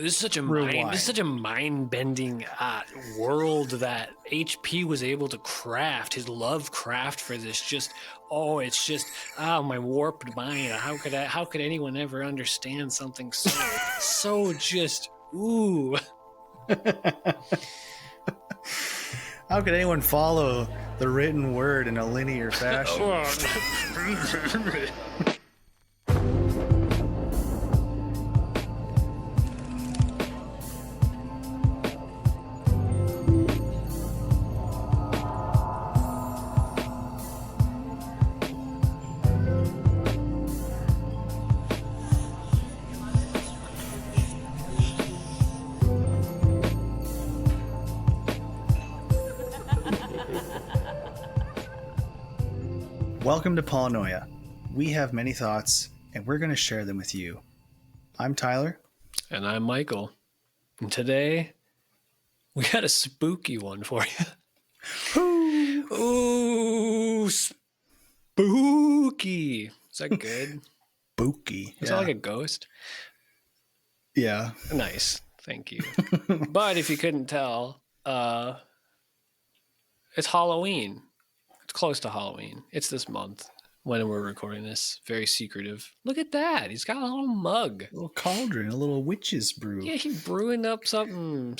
This is such a Rewind. This is such a mind-bending world that HP was able to craft. His Lovecraft for this, it's just my warped mind. How could anyone ever understand something so just ooh? How could anyone follow the written word in a linear fashion? Welcome to Paranoia. We have many thoughts, and we're going to share them with you. I'm Tyler. And I'm Michael. And today, we got a spooky one for you. Ooh, spooky. Is that good? Spooky. Is that like a ghost? Yeah. Nice. Thank you. But if you couldn't tell, it's Halloween. It's close to Halloween. It's this month when we're recording this. Very secretive. Look at that. He's got a little mug. A little cauldron, a little witch's brew. Yeah, he's brewing up something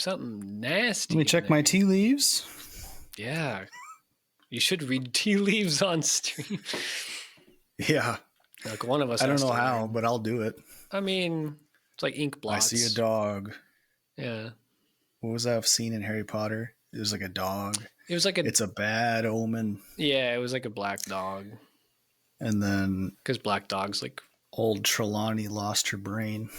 nasty. Let me check my tea leaves. Yeah. You should read tea leaves on stream. Yeah. Like one of us. I don't know how, but I'll do it. I mean, it's like ink blots. I see a dog. Yeah. What was that scene in Harry Potter? It was like a dog. It was like It's a bad omen. Yeah, it was like a black dog. And then because black dogs like old Trelawney lost her brain.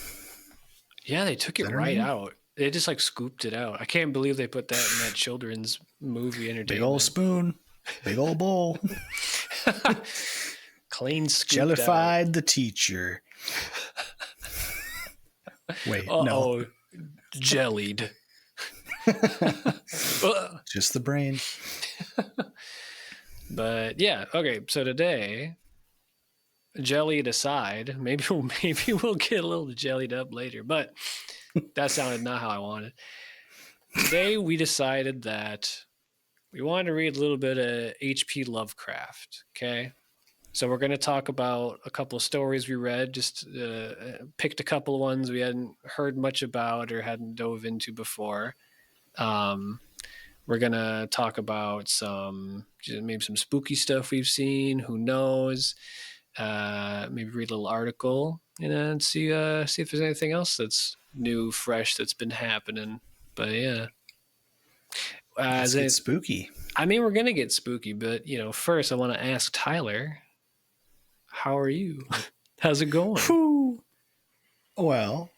Yeah, they took it right out. They just like scooped it out. I can't believe they put that in that children's movie entertainment. Big old spoon, big old bowl. Clean scooped Jellified out. the teacher. Wait, no. no. Jellied. Just the brain. But yeah, okay. So today, jellied aside, maybe we'll get a little jellied up later. But that sounded not how I wanted. Today we decided that we wanted to read a little bit of H.P. Lovecraft. Okay, so we're going to talk about a couple of stories we read. Just picked a couple of ones we hadn't heard much about or hadn't dove into before. We're going to talk about maybe some spooky stuff we've seen. Who knows? Maybe read a little article and then see if there's anything else that's new, fresh, that's been happening. But yeah. Let's get spooky. I mean, we're going to get spooky, but first I want to ask Tyler, how are you? How's it going? Whew. Well,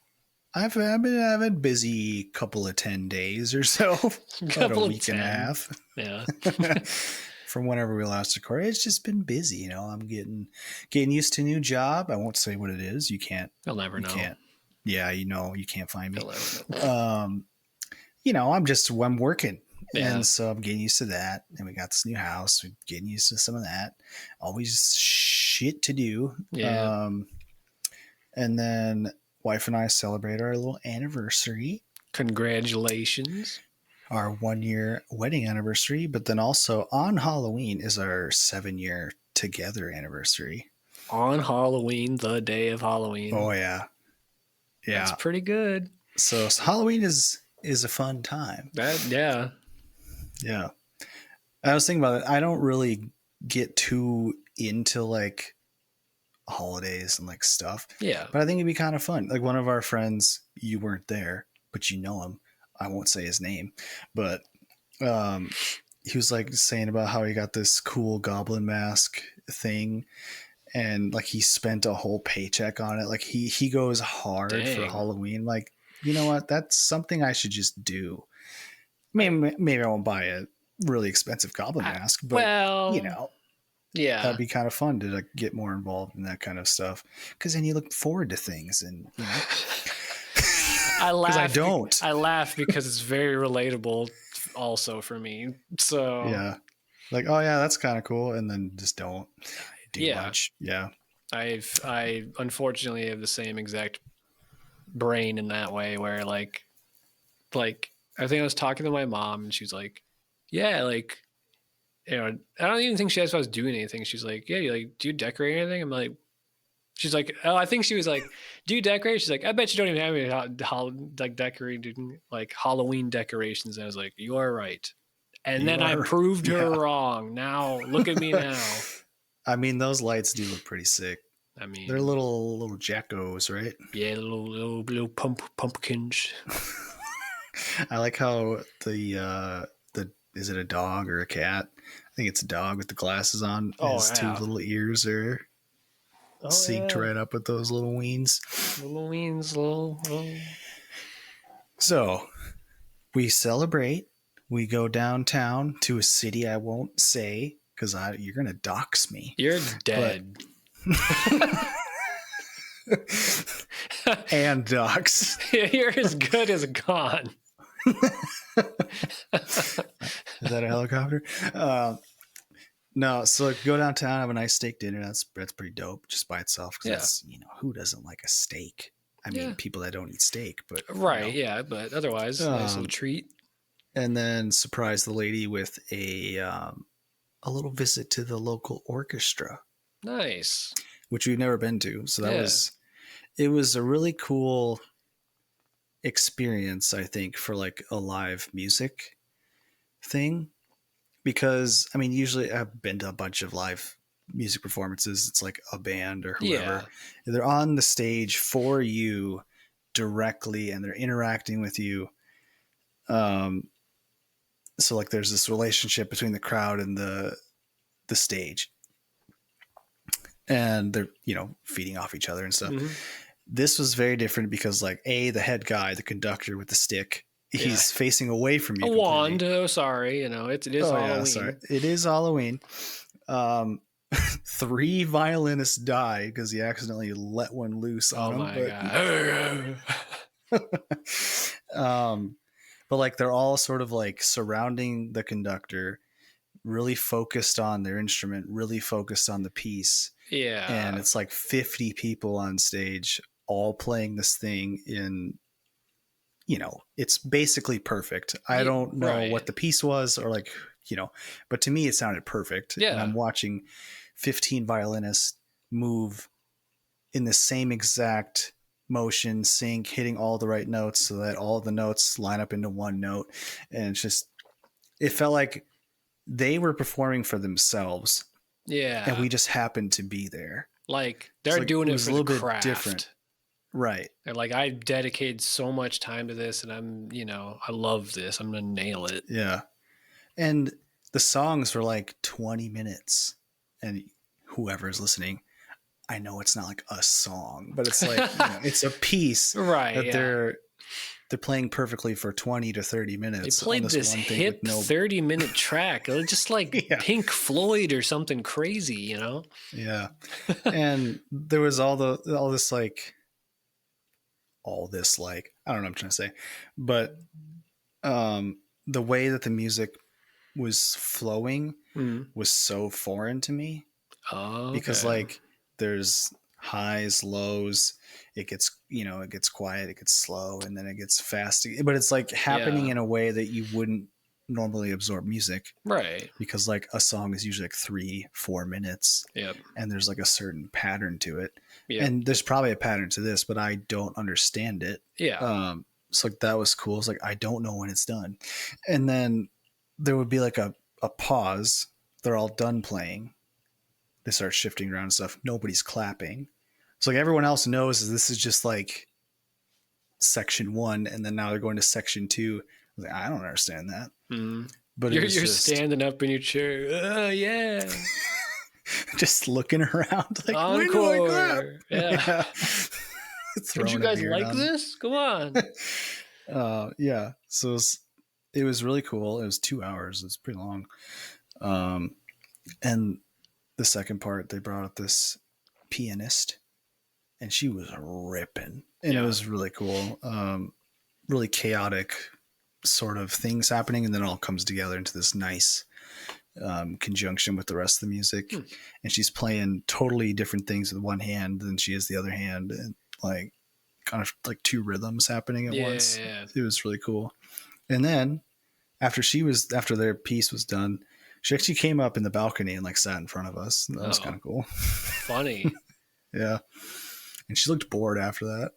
I've been busy couple of 10 days or so. About a week and a half. Yeah. From whenever we last recorded, it's just been busy. I'm getting used to a new job. I won't say what it is. You can't. You'll never know. Can't. Yeah, you can't find me. You'll never know. I'm working. Yeah. And so I'm getting used to that. And we got this new house. We're getting used to some of that. Always shit to do. Yeah. And then wife and I celebrate our little anniversary. Congratulations. Our 1-year wedding anniversary. But then also on Halloween is our 7-year together anniversary. On Halloween, the day of Halloween. Oh, yeah. Yeah. That's pretty good. So Halloween is a fun time. Yeah. Yeah. I was thinking about it. I don't really get too into like holidays and like stuff. Yeah. But I think it'd be kind of fun. Like one of our friends, you weren't there, but you know him. I won't say his name, but he was like saying about how he got this cool goblin mask thing. And like he spent a whole paycheck on it. Like he goes hard for Halloween. Like, you know what? That's something I should just do. Maybe I won't buy a really expensive goblin mask, but yeah, that'd be kind of fun to like get more involved in that kind of stuff. Because then you look forward to things, and I laugh. I don't. I laugh because it's very relatable, also for me. So yeah, like oh yeah, that's kind of cool, and then just don't do much. Yeah, I unfortunately have the same exact brain in that way where like I think I was talking to my mom and she's like, yeah, like, you know, I don't even think she asked if I was doing anything. She's like, yeah, you like, do you decorate anything? I'm like, she's like, oh, I think she was like, do you decorate? She's like, I bet you don't even have any like decorating, like Halloween decorations. And I was like, you are right. And You then I are, proved her yeah. wrong. Now look at me now. I mean, those lights do look pretty sick. I mean, They're little jackos, right? yeah, little pumpkins. I like how the is it a dog or a cat? I think it's a dog with the glasses on. Oh, His two yeah. little ears are synced right up with those little weens. Little weens, little. So we celebrate. We go downtown to a city I won't say because you're gonna dox me. You're dead. And dox. You're as good as gone. Is that a helicopter? No, so like, go downtown, have a nice steak dinner. That's pretty dope just by itself. Because that's, you know, who doesn't like a steak? I mean, people that don't eat steak, but right, you know. yeah, but otherwise, nice little treat. And then surprise the lady with a little visit to the local orchestra. Nice. Which we've never been to. So it was a really cool experience, I think, for like a live music thing. Because, I mean, usually I've been to a bunch of live music performances. It's like a band or whoever. Yeah. They're on the stage for you directly and they're interacting with you. So like there's this relationship between the crowd and the stage. And they're, you know, feeding off each other and stuff. Mm-hmm. This was very different because like the head guy, the conductor with the stick, he's facing away from you. A wand. Oh, sorry. You know, it is Halloween. Yeah, sorry. It is Halloween. 3 violinists died because he accidentally let one loose on them. God. But like they're all sort of like surrounding the conductor, really focused on their instrument, really focused on the piece. Yeah. And it's like 50 people on stage all playing this thing in, you know, it's basically perfect. I don't know what the piece was or like, you know, but to me it sounded perfect. Yeah. And I'm watching 15 violinists move in the same exact motion, sync, hitting all the right notes so that all the notes line up into one note. And it's just, it felt like they were performing for themselves. Yeah. And we just happened to be there. Like they're doing it for the craft. Different. Right. They're like, I dedicated so much time to this and I'm, you know, I love this. I'm going to nail it. Yeah. And the songs were like 20 minutes. And whoever's listening, I know it's not like a song, but it's like, you know, it's a piece that they're playing perfectly for 20 to 30 minutes. They played this hip 30-minute track. It was just like Pink Floyd or something crazy, you know? Yeah. And there was all this like, I don't know what I'm trying to say, but the way that the music was flowing was so foreign to me. Oh, okay. Because like there's highs, lows, it gets quiet, it gets slow, and then it gets fast. But it's like happening in a way that you wouldn't normally absorb music. Right. Because like a song is usually like 3-4 minutes. Yep. And there's like a certain pattern to it. Yep. And there's probably a pattern to this, but I don't understand it. Yeah. So like that was cool. It's like, I don't know when it's done. And then there would be like a pause. They're all done playing. They start shifting around and stuff. Nobody's clapping. So like everyone else knows this is just like section 1. And then now they're going to section 2. I was like, I don't understand that. Mm. But you're standing up in your chair. Yeah. Just looking around like, encore. Yeah. Would you guys like on. This? Come on. Yeah. So it was really cool. It was 2 hours. It's pretty long. And the second part, they brought up this pianist and she was ripping. And it was really cool. Really chaotic sort of things happening. And then it all comes together into this nice conjunction with the rest of the music. And she's playing totally different things with one hand than she is the other hand. And like, kind of like two rhythms happening at once. Yeah. It was really cool. And then after their piece was done, she actually came up in the balcony and like sat in front of us. That was kind of cool. Funny. Yeah. And she looked bored after that.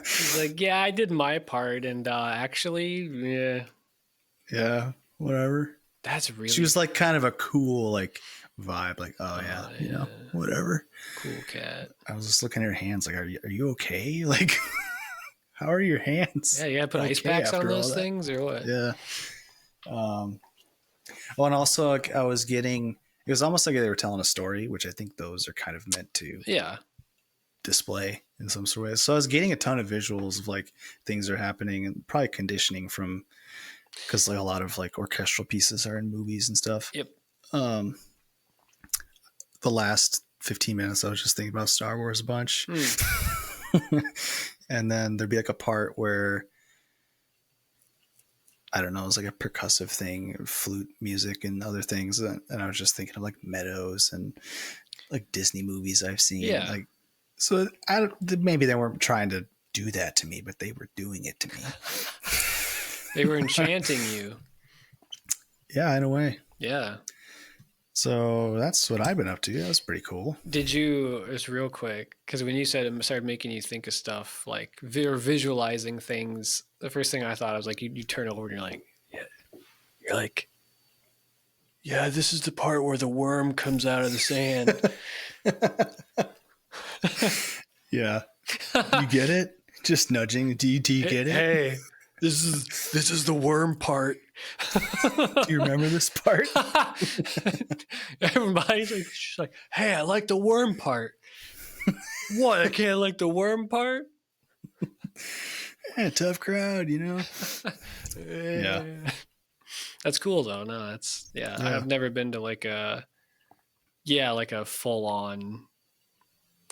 She's like, yeah, I did my part, and actually, yeah, whatever. That's really. She was like kind of a cool like vibe, like you know, whatever. Cool cat. I was just looking at her hands, like, are you okay? Like, how are your hands? Yeah, you gotta put ice packs on those things, or what? Yeah. Oh, and also like, it was almost like they were telling a story, which I think those are kind of meant to display in some sort of way. So I was getting a ton of visuals of like things are happening, and probably conditioning from, because like a lot of like orchestral pieces are in movies and stuff. Yep. The last 15 minutes I was just thinking about Star Wars a bunch. And then there'd be like a part where, I don't know, it was like a percussive thing, flute music and other things, and I was just thinking of like Meadows and like Disney movies I've seen. Yeah. Like, so maybe they weren't trying to do that to me, but they were doing it to me. They were enchanting you. Yeah, in a way. Yeah. So that's what I've been up to. That was pretty cool. Did you, just real quick, because when you said it started making you think of stuff, like visualizing things, the first thing I thought, I was like, you turn over and you're like, yeah, this is the part where the worm comes out of the sand. Yeah. You get it? Just nudging. Do you get it? Hey, this is the worm part. Do you remember this part? Everybody's like, she's like, hey, I like the worm part. What? I can't like the worm part? Yeah, tough crowd, you know? Yeah. That's cool though. No, I've never been to like a full on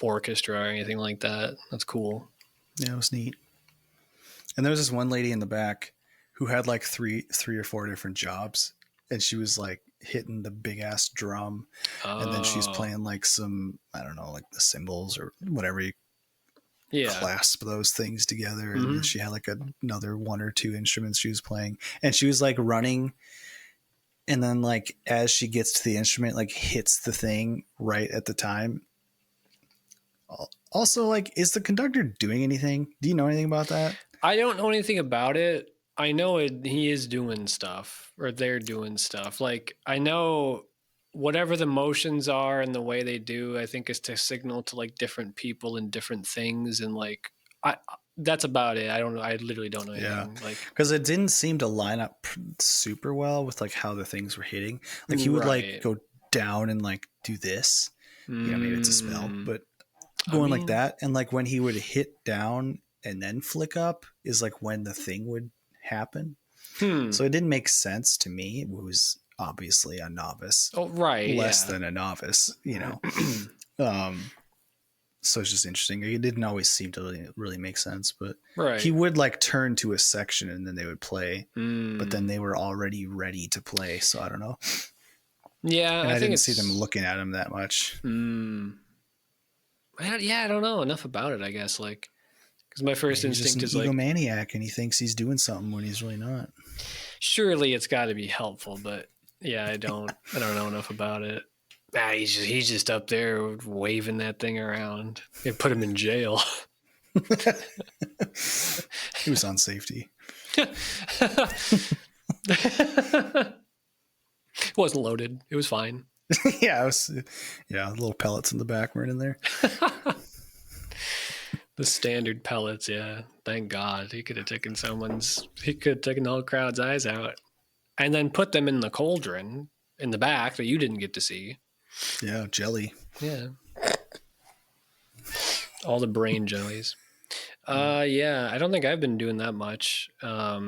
orchestra or anything like that. That's cool. Yeah, it was neat. And there was this one lady in the back who had like three or four different jobs, and she was like hitting the big ass drum, and then she's playing like some, I don't know, like the cymbals or whatever you clasp those things together. And then she had like another one or two instruments she was playing, and she was like running, and then like as she gets to the instrument, like hits the thing right at the time. Also, like, is the conductor doing anything? Do you know anything about that? I don't know anything about it. I know he is doing stuff, or they're doing stuff. Like, I know whatever the motions are and the way they do, I think is to signal to like different people and different things. And like, that's about it. I don't know. I literally don't know anything. Yeah. Like, because it didn't seem to line up super well with like how the things were hitting. Like he would like go down and like do this. You know, maybe it's a spell, but going like that. And like when he would hit down and then flick up is like when the thing would happen. So it didn't make sense to me. It was obviously a novice. Oh, right. Less than a novice, you know. So it's just interesting. It didn't always seem to really make sense, but he would like turn to a section and then they would play, but then they were already ready to play. So I don't know. Yeah. And I didn't see them looking at him that much. I don't know enough about it, I guess. Like, because my first instinct is like egomaniac, and he thinks he's doing something when he's really not. Surely it's got to be helpful, but yeah, I don't know enough about it. He's just up there waving that thing around. They put him in jail. He was on safety. It wasn't loaded. It was fine. Little pellets in the back weren't in there. The standard pellets, yeah. Thank God. He could have taken the whole crowd's eyes out. And then put them in the cauldron in the back that you didn't get to see. Yeah, jelly. Yeah. All the brain jellies. I don't think I've been doing that much. I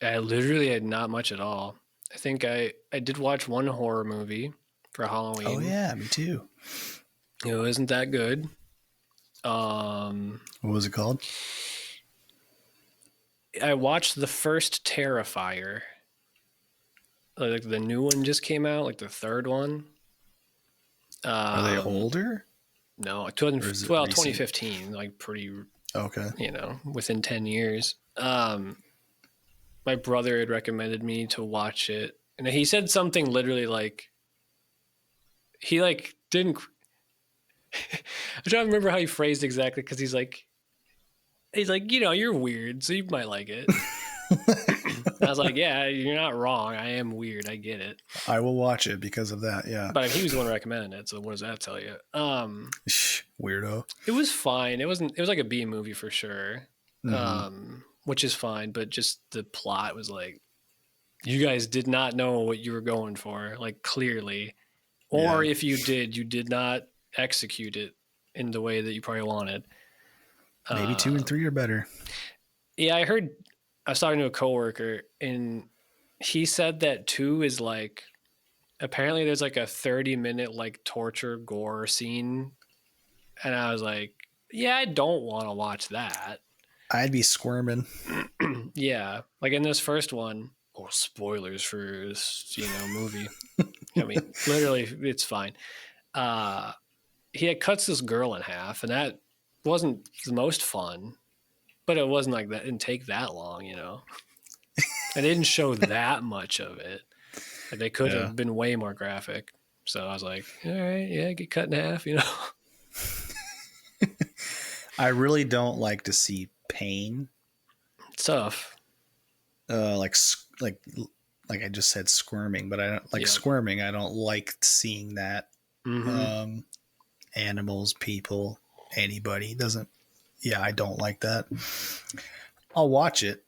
literally had not much at all. I think I did watch one horror movie for Halloween. Oh yeah, me too. It wasn't that good. What was it called? I watched the first Terrifier. Like the new one just came out, like the third one. Are they older? No, or is it well, recent? 2015, like pretty, Okay. within 10 years. My brother had recommended me to watch it, and he said something literally like he like didn't. I'm trying to remember how he phrased exactly because he's like, you're weird, so you might like it. I was like, yeah, you're not wrong. I am weird. I get it. I will watch it because of that. Yeah. But I mean, he was the one recommending it, so what does that tell you? Weirdo. It was fine. It wasn't. It was like a B movie for sure, Mm-hmm. which is fine. But just the plot was like, you guys did not know what you were going for, like clearly, or Yeah. if you did, you did not execute it in the way that you probably wanted. Maybe 2 and 3 are better. Yeah, I heard. I was talking to a coworker, and he said that 2 is like apparently there's like a 30-minute like torture gore scene, and I was like, yeah, I don't want to watch that. I'd be squirming. Yeah, like in this first one, spoilers for this movie. I mean, literally, it's fine. He cuts this girl in half, and that wasn't the most fun, but it wasn't like that. It didn't take that long, I didn't show that much of it. Like, they could have been way more graphic. So I was like, all right, yeah, get cut in half, I really don't like to see pain. It's tough. Like I just said, squirming, but I don't like squirming. I don't like seeing that. Mm-hmm. Animals, people, anybody doesn't. Yeah, I don't like that. I'll watch it,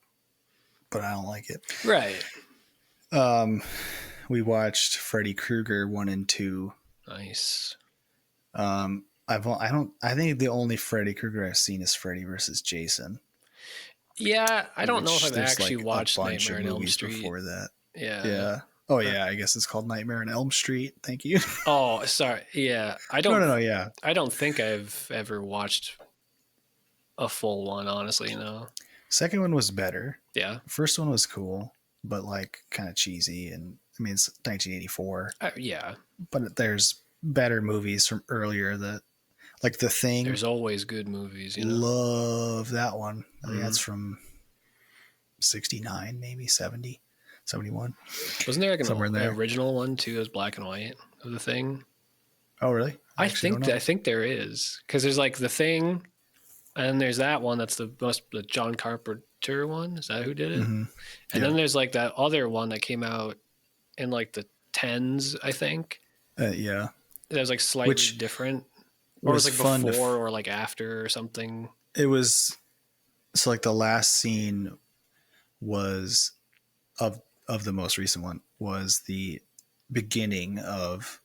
but I don't like it. Right. We watched Freddy Krueger 1 and 2. Nice. I think the only Freddy Krueger I've seen is Freddy versus Jason. Yeah, I don't know if I've actually like watched a bunch Nightmare of on Elm movies Street before that. Yeah. Oh yeah, I guess it's called Nightmare on Elm Street. Thank you. Oh, sorry. Yeah, I don't. No. Yeah, I don't think I've ever watched a full one. Honestly, second one was better. Yeah. First one was cool, but like kind of cheesy, and I mean it's 1984. Yeah. But there's better movies from earlier that, like The Thing. There's always good movies. Love that one. I think that's from 69, maybe 70. 71. Wasn't there like an original one too? It was black and white of The Thing. Oh, really? I think there is, because there's like The Thing, and there's that one that's the John Carpenter one. Is that who did it? Mm-hmm. And then there's like that other one that came out in like the 10s, I think. Yeah. That was like slightly different, or was like fun before or like after or something. It was so like the last scene was of the most recent one was the beginning of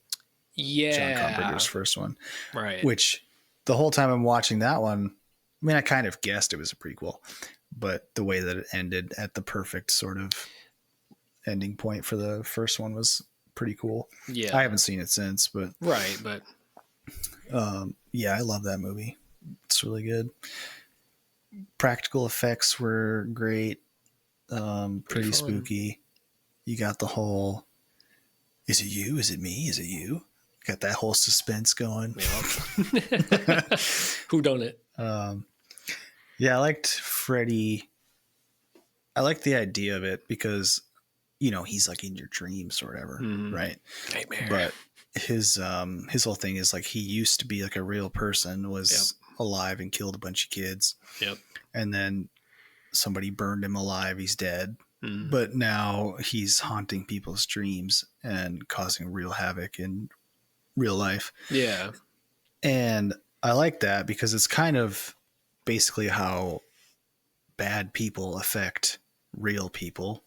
John Carpenter's first one. Right. Which the whole time I'm watching that one, I mean, I kind of guessed it was a prequel, but the way that it ended at the perfect sort of ending point for the first one was pretty cool. Yeah. I haven't seen it since, but right. But yeah, I love that movie. It's really good. Practical effects were great. Pretty spooky. You got the whole, is it you? Is it me? Is it you? Got that whole suspense going. Yep. Who done it? Yeah, I liked Freddy. I liked the idea of it because, he's like in your dreams or whatever, right? Nightmare. But his whole thing is like he used to be like a real person, was alive and killed a bunch of kids. Yep. And then somebody burned him alive. He's dead. But now he's haunting people's dreams and causing real havoc in real life. Yeah. And I like that because it's kind of basically how bad people affect real people,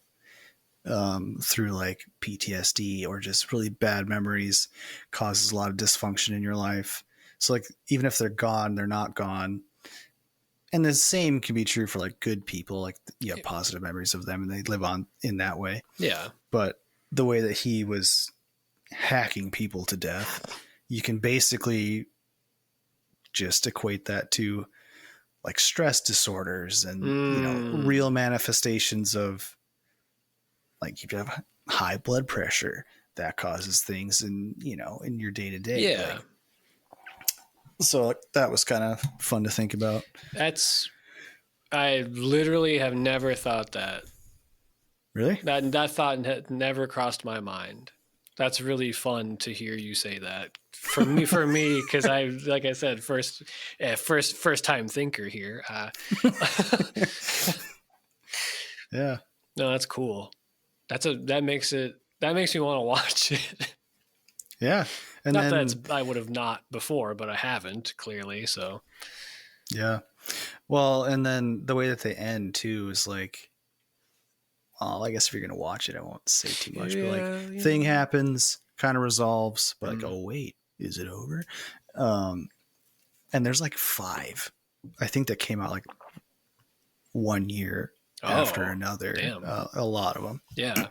through like PTSD or just really bad memories, causes a lot of dysfunction in your life. So like, even if they're gone, they're not gone. And the same can be true for like good people, like you have positive memories of them and they live on in that way. Yeah. But the way that he was hacking people to death, you can basically just equate that to like stress disorders and, real manifestations of like, if you have high blood pressure, that causes things in your day to day. Yeah. So that was kind of fun to think about. I literally have never thought that. Really? That thought had never crossed my mind. That's really fun to hear you say that. For me, because like I said, first time thinker here. Yeah. No, that's cool. That makes me want to watch it. Yeah. And Not then that I would have not before, but I haven't clearly. So yeah. Well, and then the way that they end too is like, well, I guess if you're gonna watch it, I won't say too much. But like, thing happens, kind of resolves, but like, oh wait, is it over? And there's like 5, I think, that came out like 1 year after another. Damn. A lot of them. Yeah.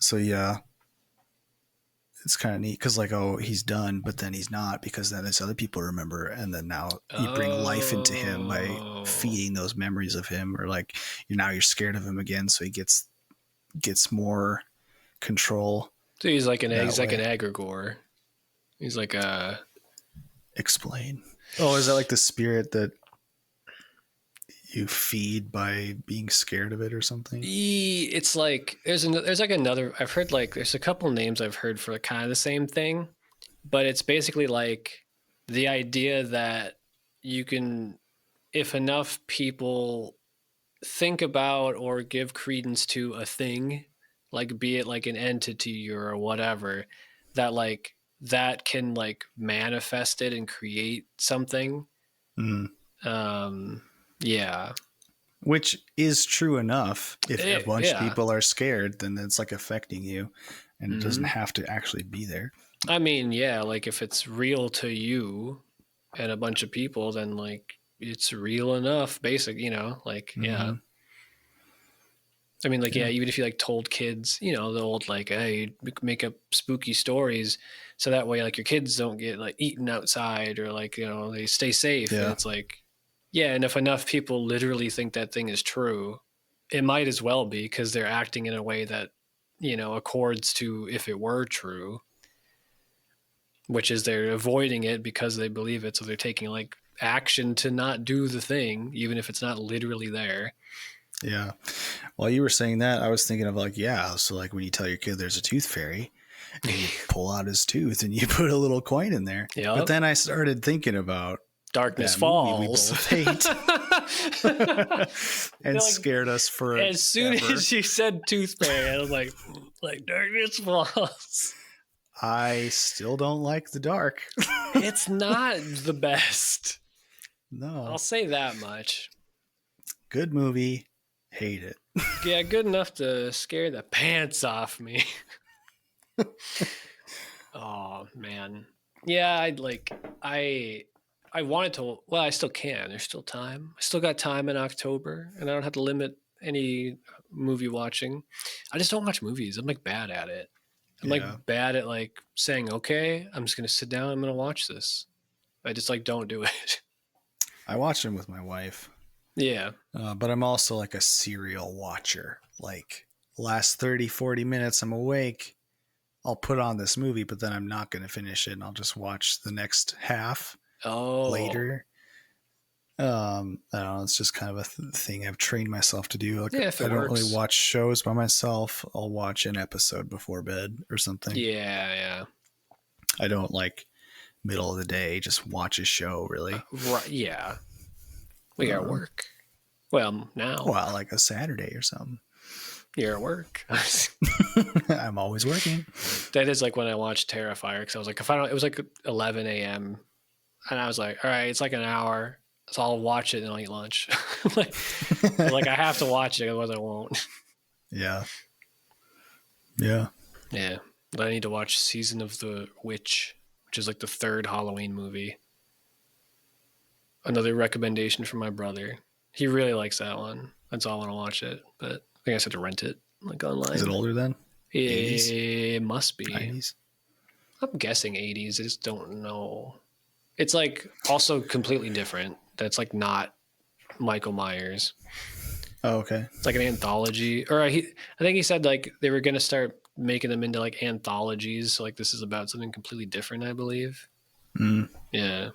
So yeah, it's kind of neat because like, oh, he's done, but then he's not, because then there's other people remember, and then now you bring life into him by feeding those memories of him, or like you're scared of him again, so he gets more control. So he's like an egregore. He's like a. Explain. Oh, is that like the spirit that you feed by being scared of it or something? It's like there's like another. I've heard like there's a couple names I've heard for kind of the same thing, but it's basically like the idea that you can, if enough people think about or give credence to a thing, like be it like an entity or whatever, that like that can like manifest it and create something. Yeah. Which is true enough. If a bunch of people are scared, then it's like affecting you, and it doesn't have to actually be there. I mean, yeah, like if it's real to you and a bunch of people, then like it's real enough, like, yeah. I mean, like, yeah, even if you like told kids, the old like, hey, make up spooky stories so that way like your kids don't get like eaten outside, or like, they stay safe. Yeah. And it's like, yeah, and if enough people literally think that thing is true, it might as well be, because they're acting in a way that, accords to if it were true, which is they're avoiding it because they believe it. So they're taking like action to not do the thing, even if it's not literally there. Yeah. While you were saying that, I was thinking of like, yeah, so like when you tell your kid there's a tooth fairy, and you pull out his tooth and you put a little coin in there. Yep. But then I started thinking about Darkness Falls. We both hate. And like, scared us for as soon as you said tooth fairy, I was like Darkness Falls. I still don't like the dark. It's not the best. No. I'll say that much. Good movie. Hate it. Yeah, good enough to scare the pants off me. Oh, man. Yeah, I wanted to, well, I still can. There's still time. I still got time in October, and I don't have to limit any movie watching. I just don't watch movies. I'm like bad at it. I'm like bad at like saying, okay, I'm just going to sit down. I'm going to watch this. I just like don't do it. I watch them with my wife. Yeah. But I'm also like a serial watcher. Like last 30, 40 minutes, I'm awake. I'll put on this movie, but then I'm not going to finish it. And I'll just watch the next half later. I don't know. It's just kind of a thing I've trained myself to do. Like, I don't really watch shows by myself. I'll watch an episode before bed or something. Yeah. I don't like middle of the day just watch a show, really. Right. Yeah. We got work. Well, now. Well, like a Saturday or something. You're at work. I'm always working. That is like when I watched Terrifier, because I was like, it was like 11 a.m. and I was like, all right, it's like an hour, so I'll watch it and I'll eat lunch. like I have to watch it, otherwise I won't. Yeah. But I need to watch Season of the Witch, which is like the 3rd Halloween movie. Another recommendation from my brother. He really likes that one. That's all I want to watch it, but I think I just have to rent it like online. Is it older then? It must be. 90s? I'm guessing 80s. I just don't know. It's like also completely different. That's like not Michael Myers. Oh, okay. It's like an anthology. Or I think he said like they were going to start making them into like anthologies. So like this is about something completely different, I believe. Yeah.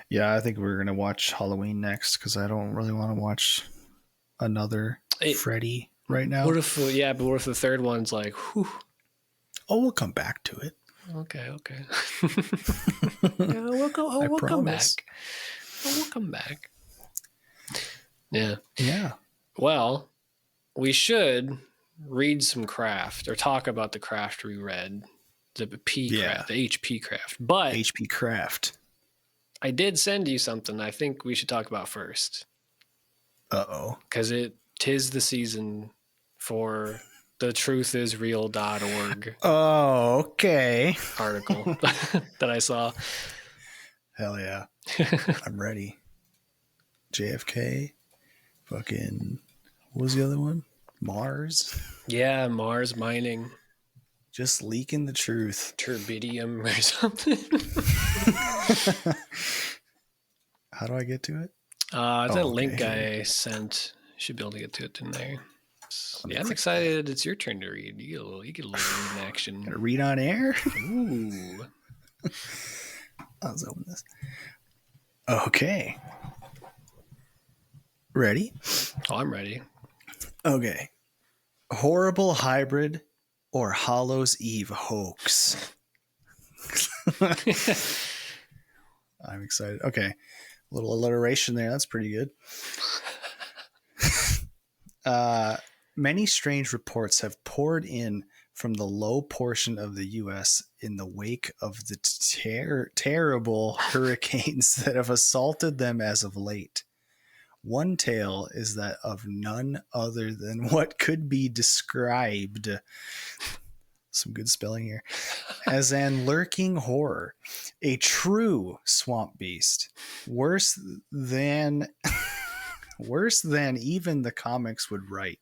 Yeah, I think we're gonna watch Halloween next because I don't really want to watch another Freddy right now. What if but what if the third one's like, whew. Oh, we'll come back to it. Okay. Yeah, we'll come back. We'll come back. Yeah. Yeah. Well, we should read some craft or talk about the craft we read, the craft, the HP craft. But HP craft. I did send you something I think we should talk about first. Uh-oh. Because tis the season for the truthisreal.org. Oh, okay. Article that I saw. Hell yeah. I'm ready. JFK. Fucking, what was the other one? Mars. Yeah, Mars mining. Just leaking the truth. Turbidium or something. How do I get to it? It's a link I sent. Should be able to get to it in there. Yeah, I'm excited. It's your turn to read. You get a little read in action. Gonna read on air? Ooh. Let's open this. Okay. Ready? Oh, I'm ready. Okay. Horrible hybrid or Hallows Eve hoax. I'm excited. Okay. A little alliteration there. That's pretty good. Many strange reports have poured in from the low portion of the U.S. in the wake of the terrible hurricanes that have assaulted them as of late. One tale is that of none other than what could be described, some good spelling here, as an lurking horror, a true swamp beast, worse than even the comics would write,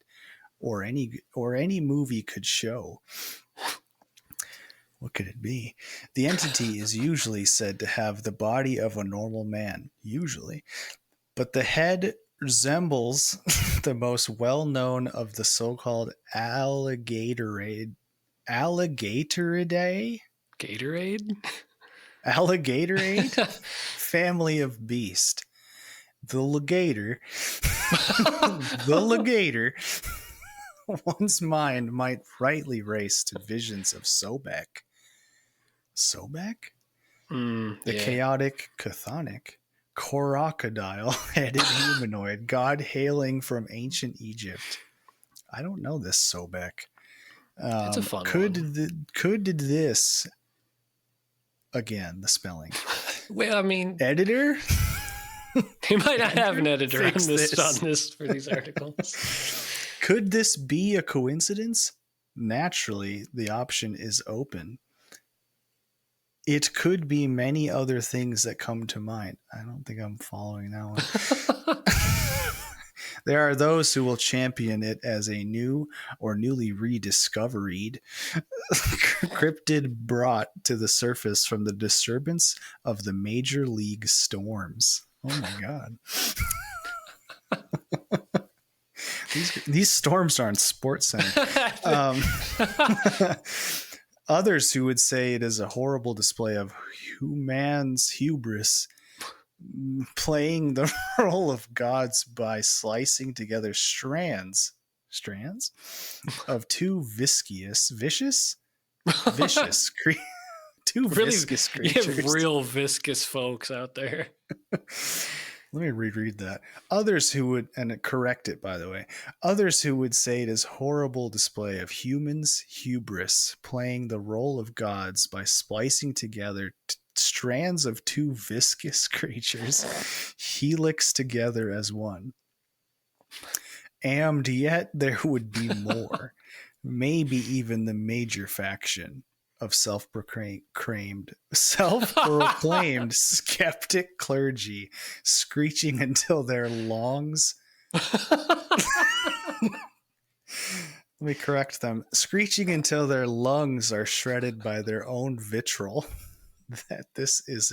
or any movie could show. What could it be? The entity is usually said to have the body of a normal man, usually, but the head resembles the most well-known of the so-called Alligatoridae? Alligatorade family of beast. The legator, one's mind might rightly race to visions of Sobek. The chaotic, chthonic, crocodile-headed humanoid god hailing from ancient Egypt. I don't know this Sobek. It's a fun one. Could this, again, the spelling. Well, I mean, editor? He might not have an editor on this for these articles. Could this be a coincidence? Naturally, the option is open. It could be many other things that come to mind. I don't think I'm following that one. There are those who will champion it as a new or newly rediscovered cryptid brought to the surface from the disturbance of the major league storms. Oh my God. These storms aren't Sports Center. Others who would say it is a horrible display of human's hubris, playing the role of gods by slicing together strands of two vicious creatures. You have real viscous folks out there. Let me reread that. Others who would, and correct it, by the way, others who would say it is horrible display of humans' hubris, playing the role of gods by splicing together strands of two viscous creatures, helix together as one. And yet there would be more, maybe even the major faction of self-proclaimed skeptic clergy, screeching until their lungs let me correct them, screeching until their lungs are shredded by their own vitriol, that this is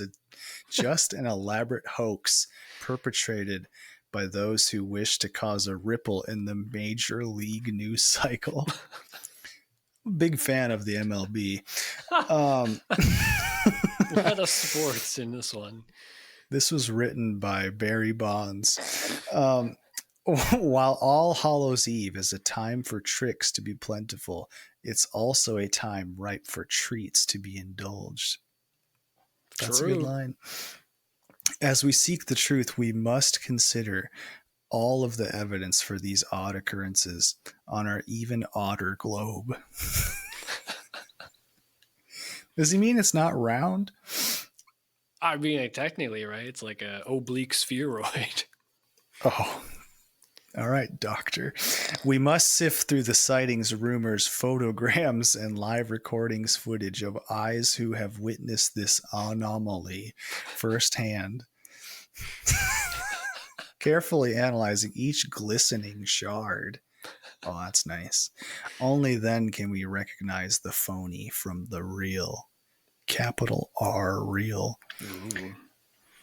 just an elaborate hoax perpetrated by those who wish to cause a ripple in the major league news cycle. Big fan of the MLB. A lot of sports in this one. This was written by Barry Bonds. While All Hallows Eve is a time for tricks to be plentiful, it's also a time ripe for treats to be indulged. That's True. a good line. As we seek the truth, we must consider all of the evidence for these odd occurrences on our even odder globe. Does he mean it's not round? I mean, like, technically, right? It's like a oblique spheroid. Oh, all right, doctor. We must sift through the sightings, rumors, photograms, and live recordings footage of eyes who have witnessed this anomaly firsthand. Carefully analyzing each glistening shard. Oh, that's nice. Only then can we recognize the phony from the real. Capital R, real. Ooh.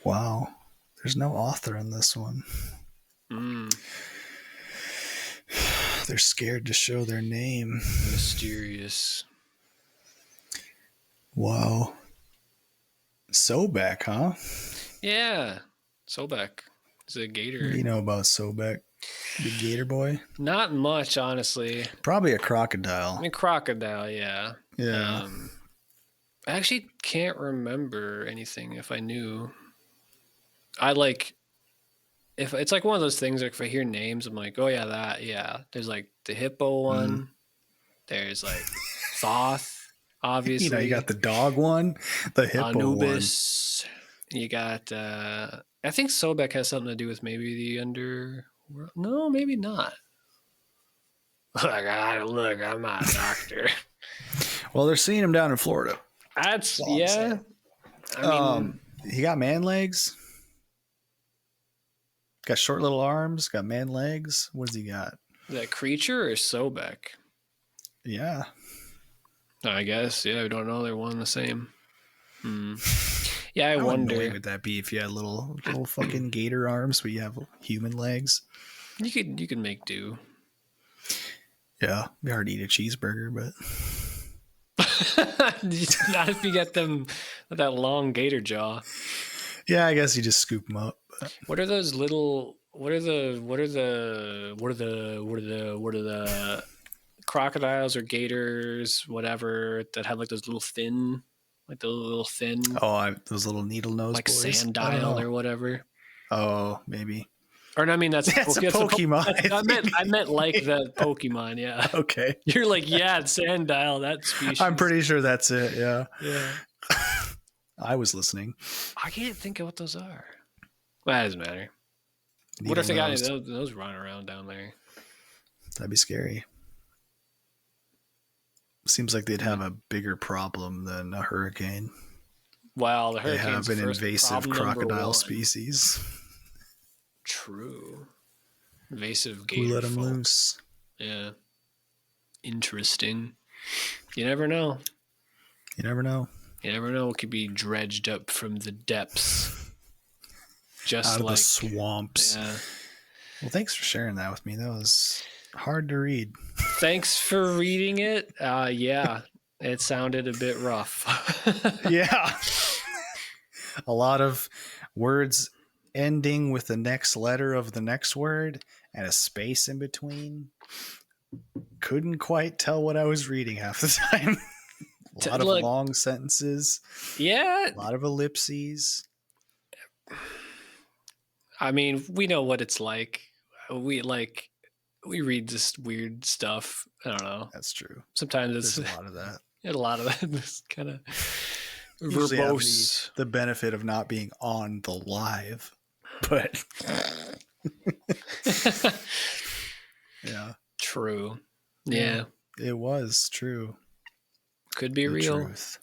Wow. There's no author in this one. They're scared to show their name. Mysterious. Wow. Sobek, huh? Yeah. Sobek. He's a gator. What do you know about Sobek? Big gator boy? Not much, honestly. Probably a crocodile. I mean, crocodile, yeah. Yeah. I actually can't remember anything if I knew. I like, if it's like one of those things, like if I hear names, I'm like, oh yeah, that, yeah. There's like the hippo one. There's like Thoth, obviously. You know, you got the dog one, the hippo Anubis. You got, I think Sobek has something to do with maybe the underworld. No, maybe not. Look, I'm not a doctor. Well, they're seeing him down in Florida. That's, yeah. I mean, he got man legs. Got short little arms. Got man legs. What does he got? that creature or Sobek? Yeah. I guess. Yeah, we don't know. They're one and the same. Yeah, I How wonder. annoying would that be if you had little fucking gator arms, but you have human legs? You could make do. Yeah, it'd be hard to eat a cheeseburger, but Not if you get them with that long gator jaw. yeah, I guess you just scoop them up. But What are those little? What are the crocodiles or gators, whatever, that have like those little thin, those little needle nose like boys. sandile or whatever. Oh, maybe. Or no, I mean that's a Pokemon. I meant like the Pokemon. Yeah. Okay. You're like, yeah, it's sandile, that species. I'm pretty sure that's it. Yeah. Yeah. I was listening. I can't think of what those are. Well, that doesn't matter. What if they got any of those running around down there? That'd be scary. Seems like they'd have a bigger problem than a hurricane. Well, the They hurricane's have an first invasive problem number crocodile one. species. True. Invasive gator. Who let them folk. loose? Yeah. Interesting. You never know. You never know. You never know what could be dredged up from the depths. Just Out of like the swamps. Yeah. Well, thanks for sharing that with me. That was hard to read. Thanks for reading it. Yeah, it sounded a bit rough. Yeah. A lot of words ending with the next letter of the next word and a space in between. Couldn't quite tell what I was reading half the time. A lot of long sentences. Yeah. A lot of ellipses. I mean, we know what it's like. We read this weird stuff. I don't know. That's true. Sometimes There's a lot of that. A lot of that. This kind of verbose. The benefit of not being on the live, but yeah, true. Yeah, it was true. Could be real. Truth.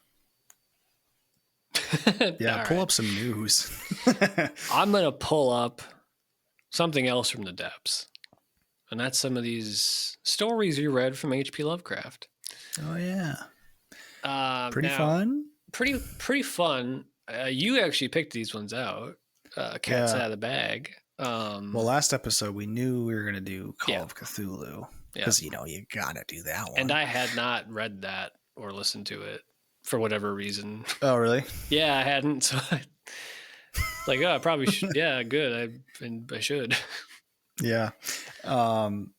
Yeah, pull up some news. I'm gonna pull up something else from the depths, and that's some of these stories you read from H.P. Lovecraft. Oh yeah, pretty fun. Pretty fun. You actually picked these ones out. Cats out of the bag. Well, last episode we knew we were gonna do Call of Cthulhu. because you gotta do that one. And I had not read that or listened to it for whatever reason. Oh, really? Yeah, I hadn't. So like, oh, I probably should. Yeah, good. I should. Yeah. And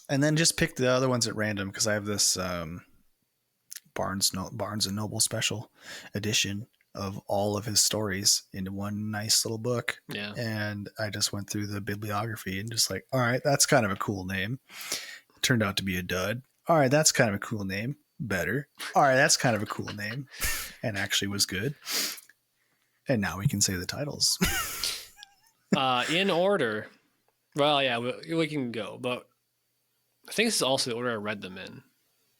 then just pick the other ones at random because I have this Barnes and Noble special edition of all of his stories into one nice little book. Yeah. And I just went through the bibliography and just like, all right, that's kind of a cool name. Turned out to be a dud. All right, that's kind of a cool name. Better. All right, that's kind of a cool name. And actually was good. And now we can say the titles. In order. Well, yeah, we can go, but I think this is also the order I read them in.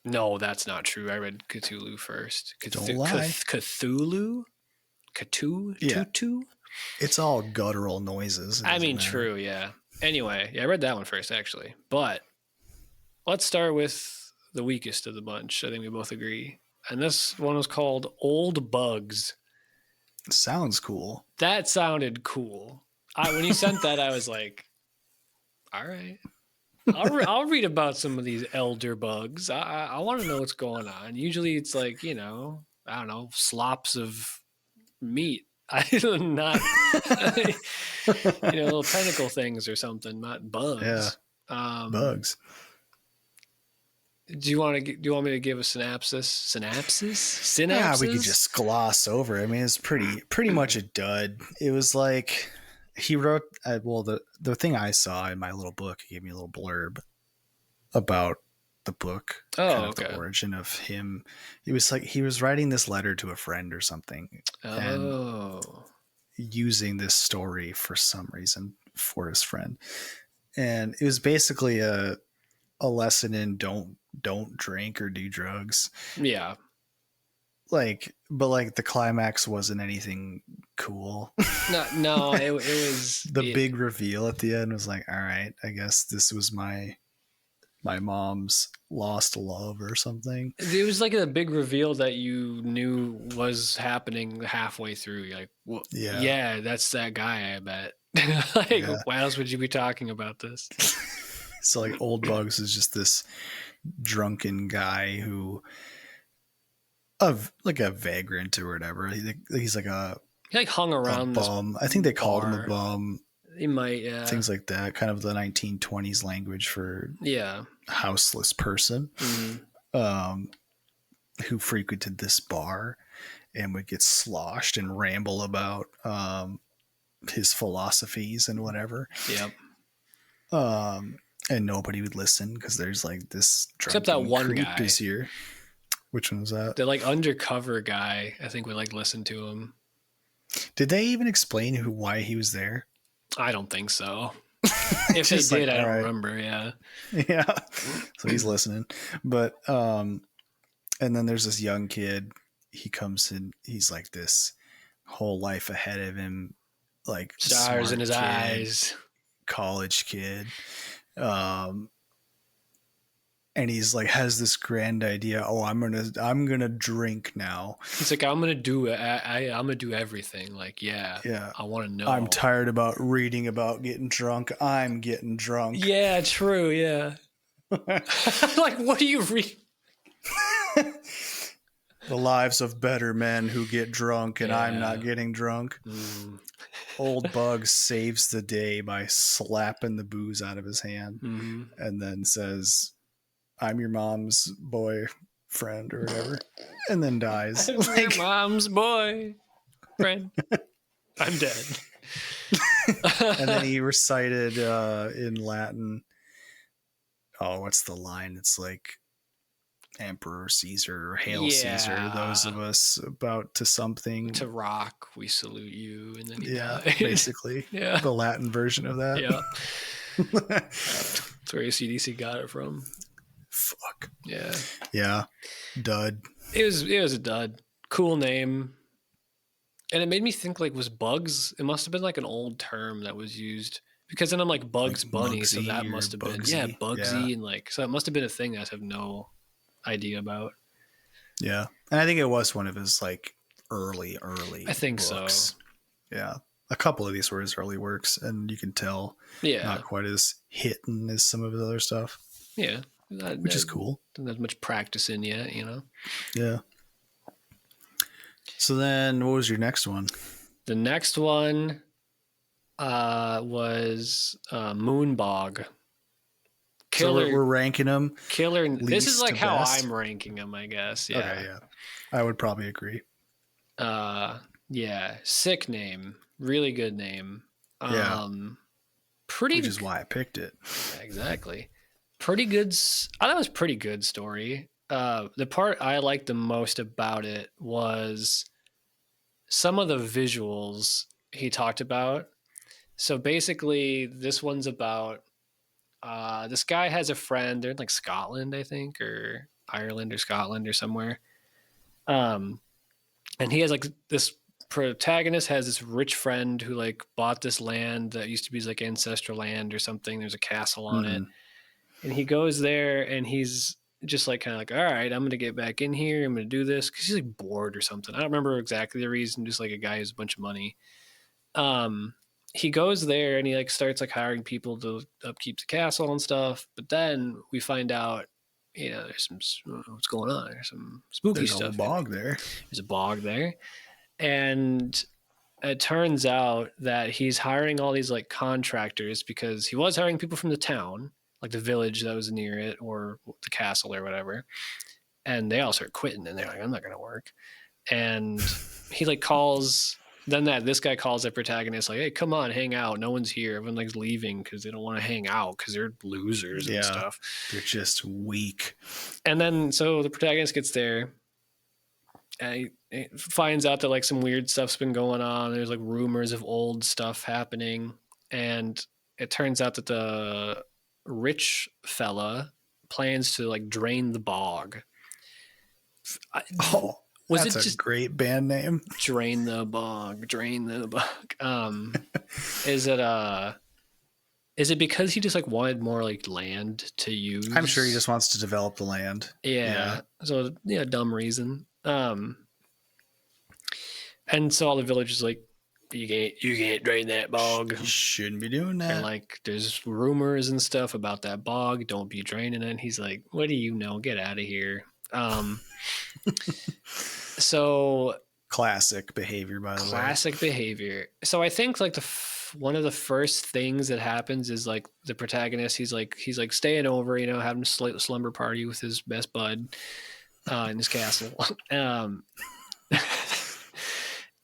No, that's not true. I read Cthulhu first. Don't lie. Cthulhu? Yeah. Tutu? It's all guttural noises. I mean, true, yeah. Anyway, yeah, I read that one first, actually. But let's start with the weakest of the bunch. I think we both agree. And this one was called Old Bugs. Sounds cool. That sounded cool. When you sent that, I was like, all right. I'll read about some of these elder bugs. I want to know what's going on. Usually it's like, I don't know, slops of meat. Not, little tentacle things or something, not bugs. Yeah. Bugs. Do you want me to give a synopsis? Yeah, we could just gloss over. I mean, it's pretty much a dud. It was like he wrote. The thing I saw in my little book, he gave me a little blurb about the book. Okay. The origin of him. It was like he was writing this letter to a friend or something. And using this story for some reason for his friend, and it was basically a lesson in don't drink or do drugs. Yeah. But the climax wasn't anything cool. No, it was the big reveal at the end was like, all right, I guess this was my mom's lost love or something. It was like a big reveal that you knew was happening halfway through. You're like, well, yeah, that's that guy, I bet. Why else would you be talking about this? So like Old Bugs is just this drunken guy who like a vagrant or whatever. He's like he hung around a bum. I think they called him a bum. He might, yeah. Things like that, kind of the 1920s language for houseless person. Mm-hmm. Who frequented this bar and would get sloshed and ramble about his philosophies and whatever. Yep. And nobody would listen because there's like this except that one guy is here. Which one was that? The like undercover guy, I think, would like listen to him. Did they even explain why he was there? I don't think so. If they did, I don't remember. Yeah. Yeah. So he's listening. But and then there's this young kid. He comes in, he's like this whole life ahead of him, like stars in his eyes. College kid. And he's like has this grand idea. Oh, I'm gonna drink now. He's like, I'm gonna do it. I'm gonna do everything. Like, yeah. I want to know. I'm tired about reading about getting drunk. I'm getting drunk. Yeah, true. Yeah. Like, what do you read? The lives of better men who get drunk, and I'm not getting drunk. Old Bugs saves the day by slapping the booze out of his hand, and then says, I'm your mom's boyfriend or whatever, and then dies. Your mom's boyfriend. I'm dead. And then he recited in Latin. Oh, what's the line? It's like Emperor Caesar or Hail Caesar, those of us about to something. To rock, we salute you. And then he died. Basically. The Latin version of that. Yeah. That's where ACDC got it from. Fuck. Yeah. Yeah. Dud. It was a dud. Cool name. And it made me think, like, was Bugs? It must have been like an old term that was used. Because then I'm like Bugs Bunny, so that must have been Bugsy, and like so it must have been a thing I have no idea about. Yeah. And I think it was one of his like early I think books. So. Yeah. A couple of these were his early works, and you can tell not quite as hitting as some of his other stuff. Yeah, which is cool. Doesn't have much practice in yet, you know. Yeah. So then, what was your next one? The next one was Moonbog. Killer. So we're ranking them. Killer. This is least like to how best? I'm ranking them, I guess. Yeah. Okay, yeah. I would probably agree. Yeah. Sick name. Really good name. Yeah. Pretty. Which is why I picked it. Exactly. Pretty good. I thought it was pretty good story. The part I liked the most about it was some of the visuals he talked about. So basically, this one's about this guy has a friend. They're in like Scotland, I think, or Ireland or Scotland or somewhere. And he has like this protagonist has this rich friend who like bought this land that used to be his like ancestral land or something. There's a castle on it, and he goes there and he's just like kind of like, all right, I'm gonna get back in here. I'm gonna do this because he's like bored or something. I don't remember exactly the reason. Just like a guy who has a bunch of money. He goes there and he like starts like hiring people to upkeep the castle and stuff. But then we find out, you know, there's some what's going on. There's some spooky There's stuff. a bog there. There's a bog there, and it turns out that he's hiring all these like contractors because he was hiring people from the town, like the village that was near it or the castle or whatever. And they all start quitting, and they're like, "I'm not gonna work." And he like calls. Then this guy calls the protagonist like, "Hey, come on, hang out. No one's here. Everyone likes leaving because they don't want to hang out because they're losers and stuff. They're just weak." And then so the protagonist gets there and he finds out that like some weird stuff's been going on. There's like rumors of old stuff happening, and it turns out that the rich fella plans to like drain the bog. Was that's it just a great band name? Drain the bog. Is it because he just like wanted more like land to use? I'm sure he just wants to develop the land. Yeah. So yeah, dumb reason. And so all the villagers like, you can't drain that bog. You shouldn't be doing that. And like there's rumors and stuff about that bog. Don't be draining it. And he's like, what do you know? Get out of here. So classic behavior, by the way. Classic behavior. So I think like one of the first things that happens is like the protagonist, he's like staying over, you know, having a slumber party with his best bud in his castle.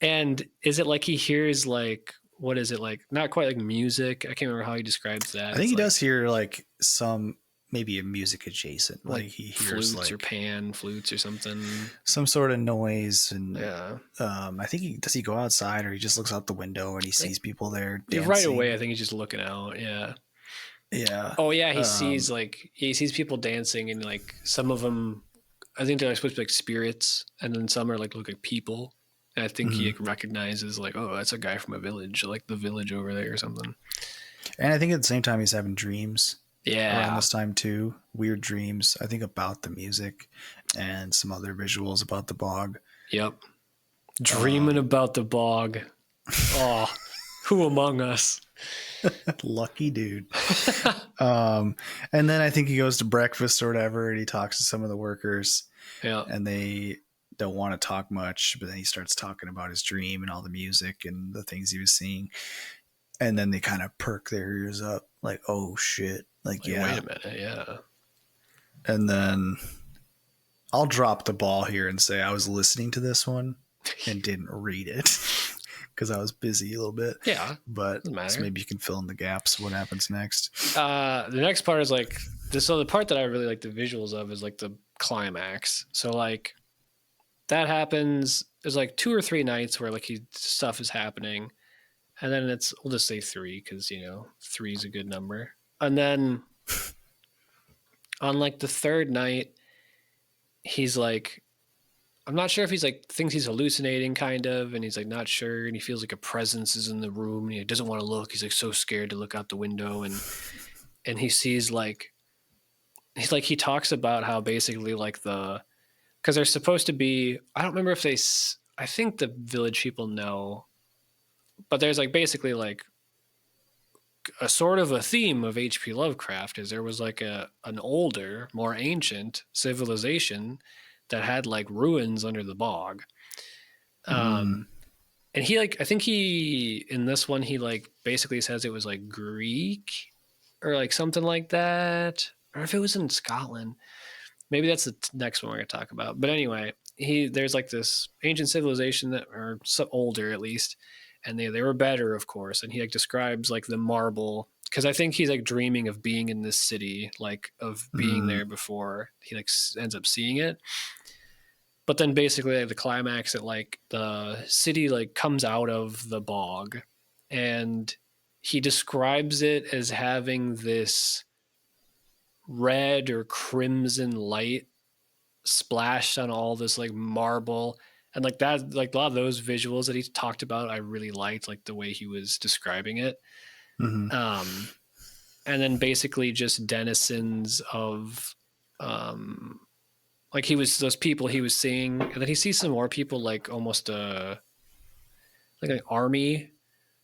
And is it like he hears like, what is it like? Not quite like music. I can't remember how he describes that. I think he does hear like some, maybe a music adjacent, like he hears flutes like or pan flutes or something, some sort of noise. And yeah, I think he go outside or he just looks out the window and he sees people there dancing. Right away. I think he's just looking out. Yeah. Oh yeah, he sees people dancing, and like some of them, I think they're like supposed to be like spirits, and then some are like look like people. And I think he recognizes like, oh, that's a guy from a village, like the village over there or something. And I think at the same time he's having dreams. Yeah. Around this time too. Weird dreams, I think, about the music and some other visuals about the bog. Yep. Dreaming about the bog. Oh, who among us? Lucky dude. And then I think he goes to breakfast or whatever, and he talks to some of the workers. Yeah. And they don't want to talk much, but then he starts talking about his dream and all the music and the things he was seeing. And then they kind of perk their ears up like, oh shit. Like, yeah. Wait a minute, yeah. And then I'll drop the ball here and say I was listening to this one and didn't read it because I was busy a little bit. Yeah. But so maybe you can fill in the gaps. What happens next? The next part is like this. So the part that I really like the visuals of is like the climax. So like that happens. There's like 2 or 3 nights where like stuff is happening. And then we'll just say 3 because, you know, 3 is a good number. And then on like the 3rd night, he's like, I'm not sure if he's like, thinks he's hallucinating kind of. And he's like, not sure. And he feels like a presence is in the room. And he doesn't want to look. He's like so scared to look out the window. And he sees like, he talks about how basically like because they're supposed to be, I don't remember if I think the village people know, but there's like basically like a sort of a theme of H.P. Lovecraft is there was like an older, more ancient civilization that had like ruins under the bog. Mm. And he like, I think he, in this one, he like basically says it was like Greek or like something like that. Or if it was in Scotland, maybe that's the next one we're going to talk about. But anyway, there's like this ancient civilization that are so older at least. And they were better, of course. And he like describes like the marble, because I think he's like dreaming of being in this city, like of being there before he like ends up seeing it. But then basically like, the climax, that like the city like comes out of the bog, and he describes it as having this red or crimson light splashed on all this like marble. And like that, like a lot of those visuals that he talked about, I really liked, like the way he was describing it. And then basically just denizens of like he was, those people he was seeing, and then he sees some more people, like almost like an army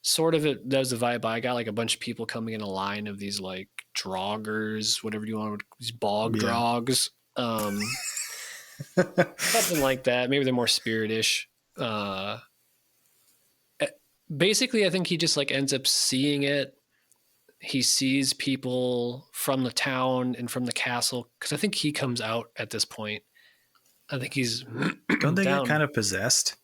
sort of. It, that was the vibe I got, like a bunch of people coming in a line of these like droggers, whatever you want, these bog drogs, something like that. Maybe they're more spiritish. Basically I think he just like ends up seeing it. He sees people from the town and from the castle, because I think he comes out at this point. I think he's don't they down. get kind of possessed?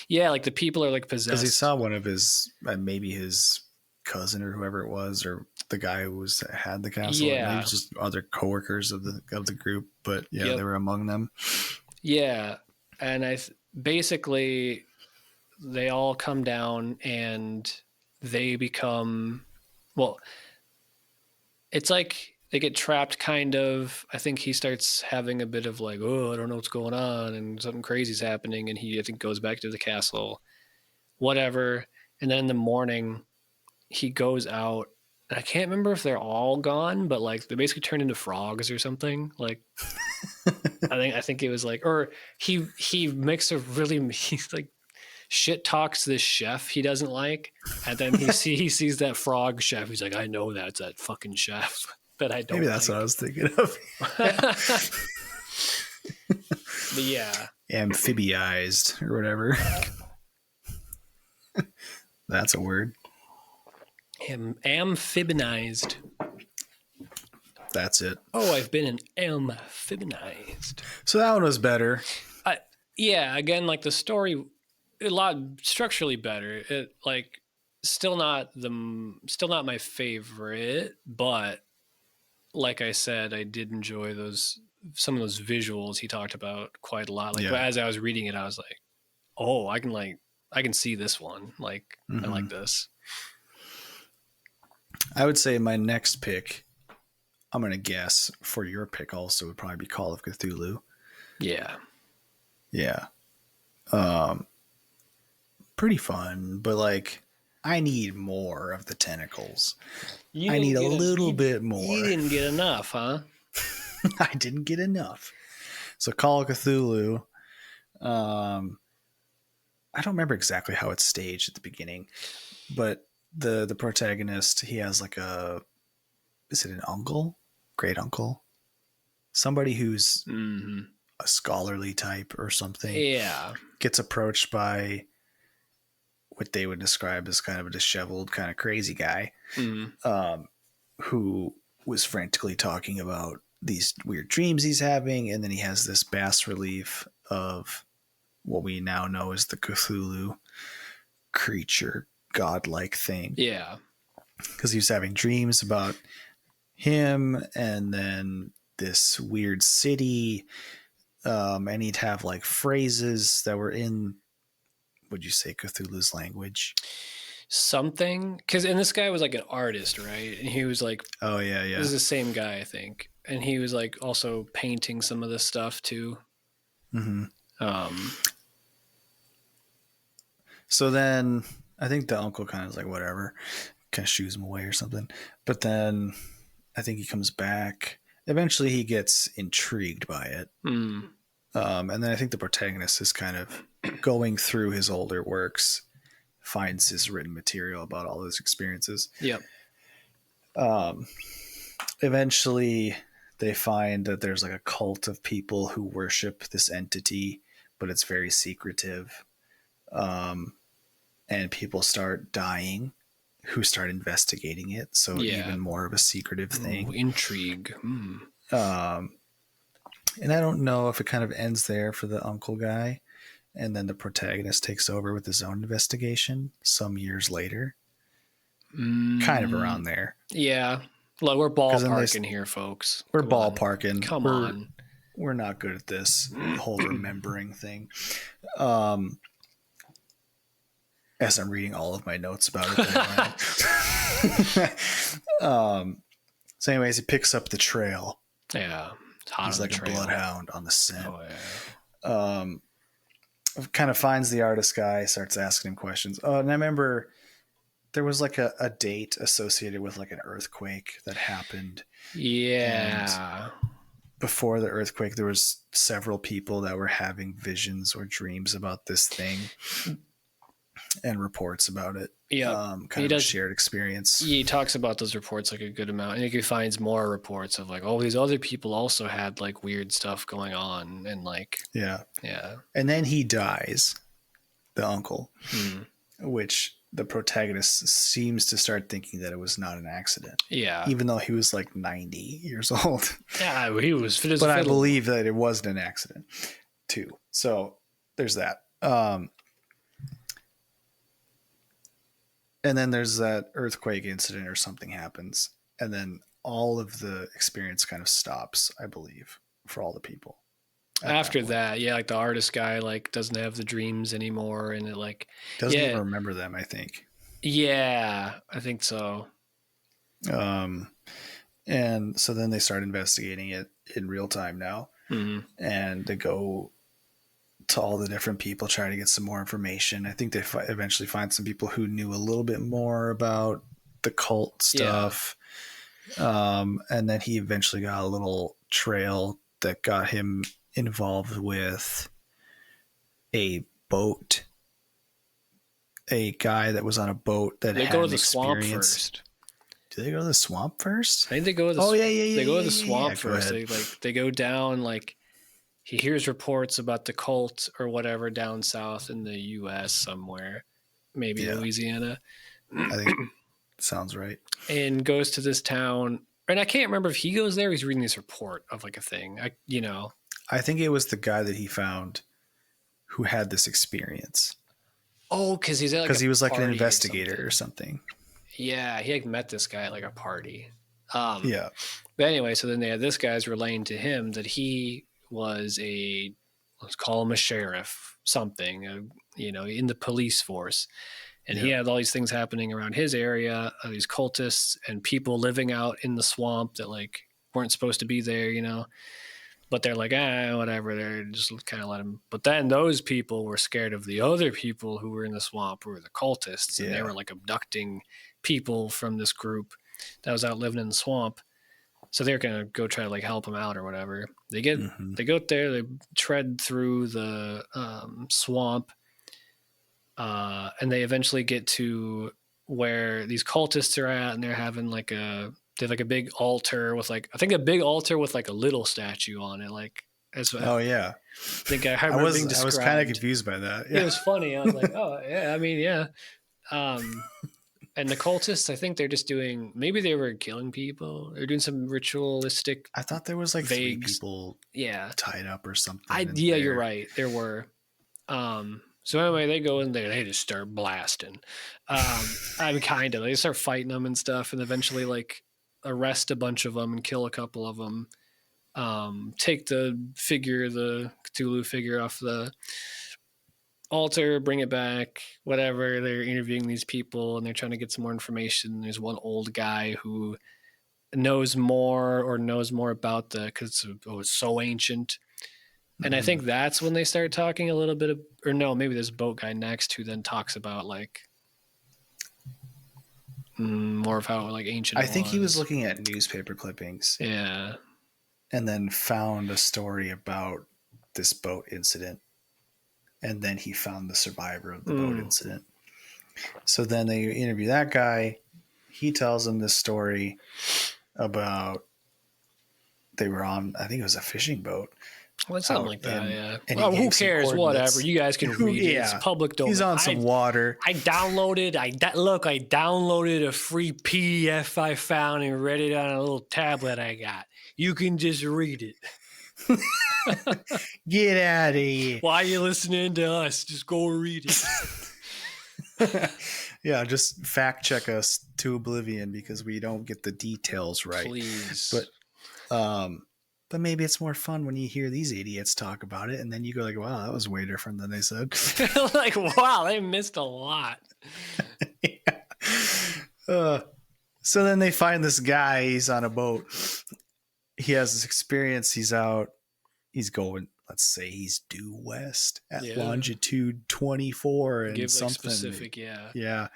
Yeah, like the people are like possessed. Because he saw one of his, maybe his cousin or whoever it was, or the guy who had the castle. Yeah, maybe just other coworkers of the group. But yeah, they were among them. Yeah, and basically they all come down and they become, well, it's like they get trapped kind of. I think he starts having a bit of like, oh, I don't know what's going on, and something crazy's happening, and he, I think, goes back to the castle, whatever. And then in the morning he goes out, and I can't remember if they're all gone, but like they basically turn into frogs or something. Like I think it was like, or he makes a really, he's like shit talks this chef he doesn't like, and then he sees that frog chef. He's like, I know that's that fucking chef that I don't. Maybe that's what I was thinking of. But yeah, amphibiized or whatever. That's a word. Amphibianized. That's it. Oh, I've been amphibianized. So that one was better. Yeah, again, like the story, a lot structurally better. It like still not my favorite, but like I said, I did enjoy some of those visuals he talked about quite a lot. Like as I was reading it, I was like, oh, I can see this one. Like I like this. I would say my next pick, I'm going to guess for your pick also would probably be Call of Cthulhu. Yeah. Yeah. Pretty fun, but like I need more of the tentacles. I need a little bit more. You didn't get enough, huh? I didn't get enough. So Call of Cthulhu, I don't remember exactly how it's staged at the beginning, but the protagonist, he has like is it an uncle? Great uncle? Somebody who's a scholarly type or something. Yeah. Gets approached by what they would describe as kind of a disheveled, kind of crazy guy, who was frantically talking about these weird dreams he's having. And then he has this bas relief of what we now know as the Cthulhu creature, godlike thing. Yeah. Because he was having dreams about him and then this weird city. And he'd have like phrases that were in, would you say, Cthulhu's language? Something. And this guy was like an artist, right? And he was like, oh, yeah. This is the same guy, I think. And he was like also painting some of this stuff too. So then I think the uncle kind of is like, whatever, kind of shoos him away or something. But then I think he comes back. Eventually he gets intrigued by it. And then I think the protagonist is kind of going through his older works, finds his written material about all his experiences. Yep. Um, eventually, they find that there's like a cult of people who worship this entity, but it's very secretive. Um, and people start dying who start investigating it. So Yeah. even more of a secretive thing. Ooh, intrigue. Um, and I don't know if it kind of ends there for the uncle guy. And then the protagonist takes over with his own investigation some years later. Kind of around there. Yeah. Look, we're Because then ballparking here, folks. we're Come on. ballparking. Come on. We're not good at this whole remembering thing. As I'm reading all of my notes about it. So anyways, he picks up the trail. Yeah. It's hot. He's on like the a trail. bloodhound on the scent. Oh, yeah. Kind of finds the artist guy, starts asking him questions. Oh, and I remember there was like a date associated with like an earthquake that happened. Yeah. And before the earthquake, there was several people that were having visions or dreams about this thing and reports about it. Yeah. Kind of a shared experience. He talks about those reports like a good amount. And he finds more reports of like, oh, these other people also had like weird stuff going on. And like, yeah. Yeah. And then he dies, the uncle, which the protagonist seems to start thinking that it was not an accident. Yeah. Even though he was like 90 years old. Yeah, he was fit as but a I fiddle. believe that it wasn't an accident too. So there's that. And then there's that earthquake incident or something happens. And then all of the experience kind of stops, I believe, for all the people. After that, yeah, like the artist guy like doesn't have the dreams anymore, and it like doesn't even remember them, I think. Yeah, I think so. And so then they start investigating it in real time now. And they go to all the different people, trying to get some more information. I think they eventually find some people who knew a little bit more about the cult stuff. Yeah. And then he eventually got a little trail that got him involved with a boat. A guy that was on a boat that had an experience. Swamp first. Do they go to the swamp first? I think they go to the They go to the swamp first. They go down, like he hears reports about the cult or whatever down south in the US somewhere. Maybe Louisiana. I think sounds right. And goes to this town. And I can't remember if he goes there or he's reading this report of like a thing. I think it was the guy that he found who had this experience. Oh, because he's like he was like an investigator or something. Yeah, he like met this guy at like a party. Yeah. But anyway, so then they had this guy's relaying to him that he was let's call him a sheriff, something, in the police force. And he had all these things happening around his area, these cultists and people living out in the swamp that like weren't supposed to be there, But they're like, whatever. They're just kind of let him. But then those people were scared of the other people who were in the swamp, who were the cultists. And they were like abducting people from this group that was out living in the swamp. So they're going to go try to like help him out or whatever. They go up there, they tread through the swamp. And they eventually get to where these cultists are at, and they're having like they have like a big altar with like, I think a big altar with like a little statue on it. Like, oh yeah. I think I remember being described. I was kind of confused by that. Yeah. It was funny. I was like, oh yeah, I mean, yeah. And the cultists, I think they're just maybe they were killing people. They're doing some ritualistic. I thought there was like 3 people tied up or something. You're right. There were. So anyway, they go in there, they just start blasting. They start fighting them and stuff, and eventually like arrest a bunch of them and kill a couple of them. Take the Cthulhu figure off the altar, bring it back, whatever. They're interviewing these people and they're trying to get some more information. There's one old guy who knows more about because it's so ancient. And I think that's when they start talking a little bit maybe there's a boat guy next who then talks about like more of how like ancient. I think he was looking at newspaper clippings. Yeah. And then found a story about this boat incident. And then he found the survivor of the boat incident. So then they interview that guy. he tells him this story about they were on, I think it was a fishing boat. Well, something like that, yeah. And Well, he who gave some cares? Whatever. coordinates. You guys can read it. It's public domain. He's on some water. I downloaded. I downloaded a free PDF I found and read it on a little tablet I got. You can just read it. Get out of here. Why are you listening to us? Just go read it. Yeah, just fact check us to oblivion because we don't get the details right. Please. But maybe it's more fun when you hear these idiots talk about it, and then you go like, "Wow, that was way different than they said." Like, wow, they missed a lot. Yeah. So then they find this guy. He's on a boat. He has this experience. He's out. He's going. Let's say he's due west at longitude 24 and Give something. like specific, yeah. Yeah,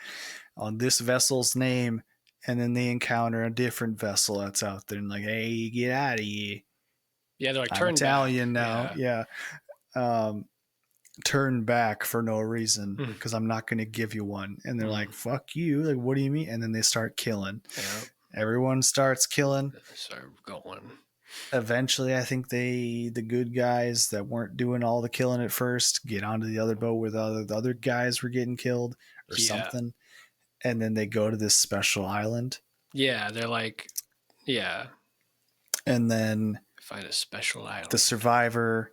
on this vessel's name, and then they encounter a different vessel that's out there, and like, hey, get out of here. Yeah, they're like, turn Italian back. now. Yeah. Turn back for no reason because I'm not going to give you one. And they're like, fuck you. Like, what do you mean? And then they start killing. Yeah. Everyone starts killing. Start going. Eventually, I think the good guys that weren't doing all the killing at first get onto the other boat where the other guys were getting killed or something. And then they go to this special island. Yeah, they're like, yeah. And then find a special island. The survivor.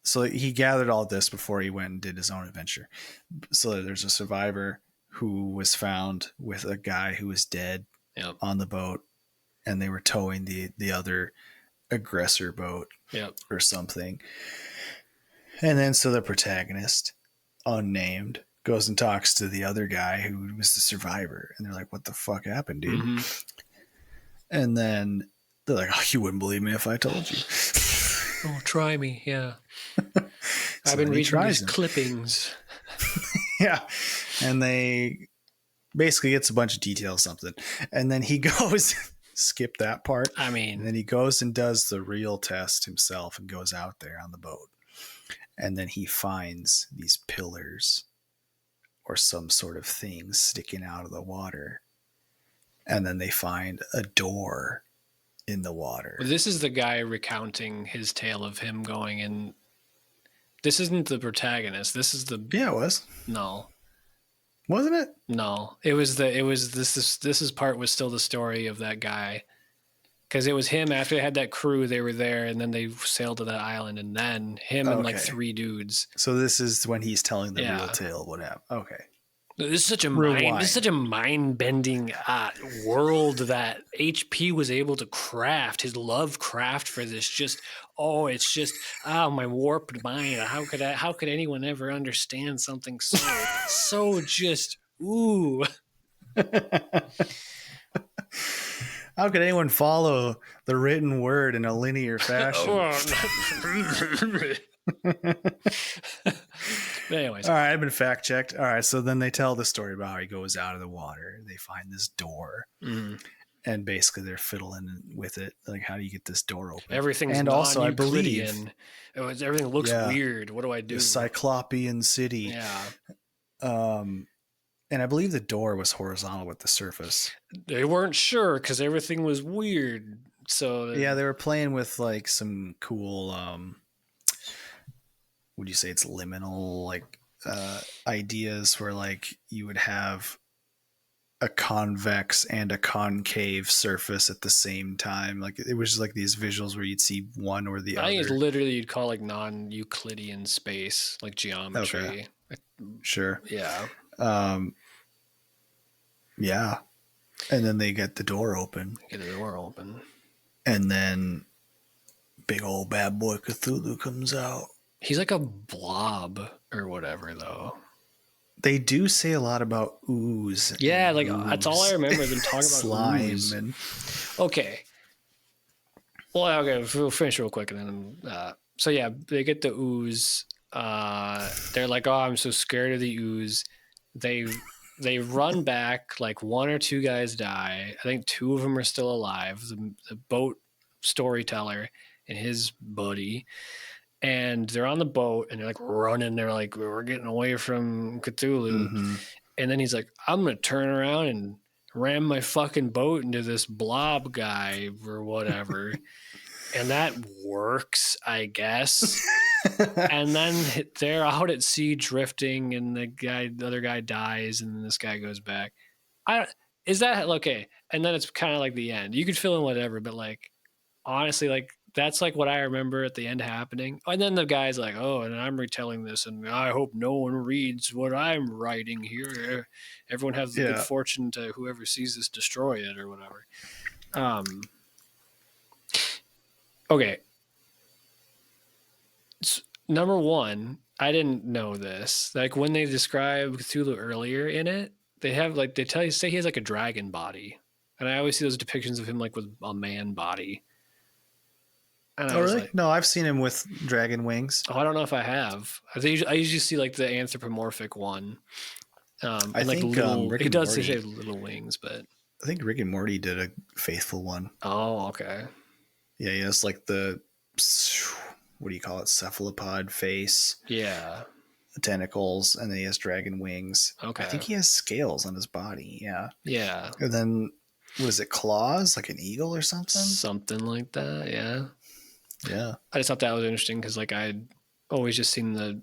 So he gathered all this before he went and did his own adventure. So there's a survivor who was found with a guy who was dead on the boat, and they were towing the other aggressor boat or something. And then so the protagonist, unnamed, goes and talks to the other guy who was the survivor, and they're like, "What the fuck happened, dude?" Mm-hmm. And then they're like, "Oh, you wouldn't believe me if I told you." Oh, try me, yeah. So I've been reading these clippings. Yeah, and they basically gets a bunch of details, something, and then he goes. Skip that part. I mean, and then he goes and does the real test himself and goes out there on the boat, and then he finds these pillars or some sort of thing sticking out of the water, and then they find a door in the water. This is the guy recounting his tale of him going in. This isn't the protagonist. This is the. Yeah, it was. No. Wasn't it? No. This part was still the story of that guy. Because it was him after they had that crew, they were there, and then they sailed to that island, and then him and like 3 dudes. So this is when he's telling the real tale of what happened. Okay. This is such a mind-bending world that HP was able to craft. His Lovecraft for this my warped mind. How could anyone ever understand something so just ooh? How could anyone follow the written word in a linear fashion? But anyways, all right, I've been fact checked. All right, so then they tell the story about how he goes out of the water. They find this door, and basically they're fiddling with it. Like, how do you get this door open? Everything's and also, I believe everything looks weird. What do I do? The Cyclopean city. Yeah. And I believe the door was horizontal with the surface. They weren't sure because everything was weird. So yeah, they were playing with like some cool. Would you say it's liminal like ideas where like you would have a convex and a concave surface at the same time? Like it was just like these visuals where you'd see one or the other. I think it's literally you'd call like non-Euclidean space, like geometry. Okay. Sure. Yeah. Yeah. And then they get the door open. And then big old bad boy Cthulhu comes out. He's like a blob or whatever, though. They do say a lot about ooze. Yeah, like ooze. That's all I remember them talking about. Slime. Ooze. Okay. Well, okay, we'll finish real quick. And then, so yeah, they get the ooze. They're like, oh, I'm so scared of the ooze. They run back, like 1 or 2 guys die. I think 2 of them are still alive. The boat storyteller and his buddy. And they're on the boat and they're like running. They're like, we're getting away from Cthulhu. Mm-hmm. And then he's like, I'm going to turn around and ram my fucking boat into this blob guy or whatever. And that works, I guess. And then they're out at sea drifting, and the other guy dies, and then this guy goes back. Is that okay? And then it's kind of like the end. You could fill in whatever, but like honestly, like that's like what I remember at the end happening. And then the guy's like, "Oh, and I'm retelling this, and I hope no one reads what I'm writing here. Everyone has the good fortune to whoever sees this destroy it or whatever." Okay. Number one, I didn't know this. Like when they describe Cthulhu earlier in it, they have like say he has like a dragon body, and I always see those depictions of him like with a man body. And oh really? Like, no, I've seen him with dragon wings. Oh, I don't know if I have. I usually see like the anthropomorphic one. I think like little. It does say little wings, but I think Rick and Morty did a faithful one. Oh, okay. Yeah, he has like the, what do you call it, cephalopod face. Yeah. Tentacles, and then he has dragon wings. Okay. I think he has scales on his body. Yeah. Yeah. And then, what is it, claws? Like an eagle or something? Something like that, yeah. Yeah. I just thought that was interesting because like I'd always just seen the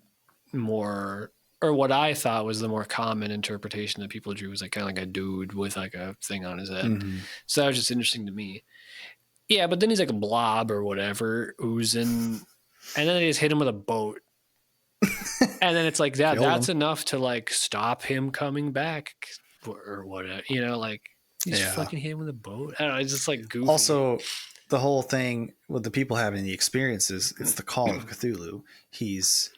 more, or what I thought was the more common interpretation that people drew was like kind of like a dude with like a thing on his head. Mm-hmm. So that was just interesting to me. Yeah, but then he's like a blob or whatever, oozing, and then they just hit him with a boat. And then it's like that's enough to like stop him coming back or whatever, you know, like he's fucking hit him with a boat. I don't know, it's just like goofy. Also, the whole thing with the people having the experiences, it's the call of Cthulhu. He's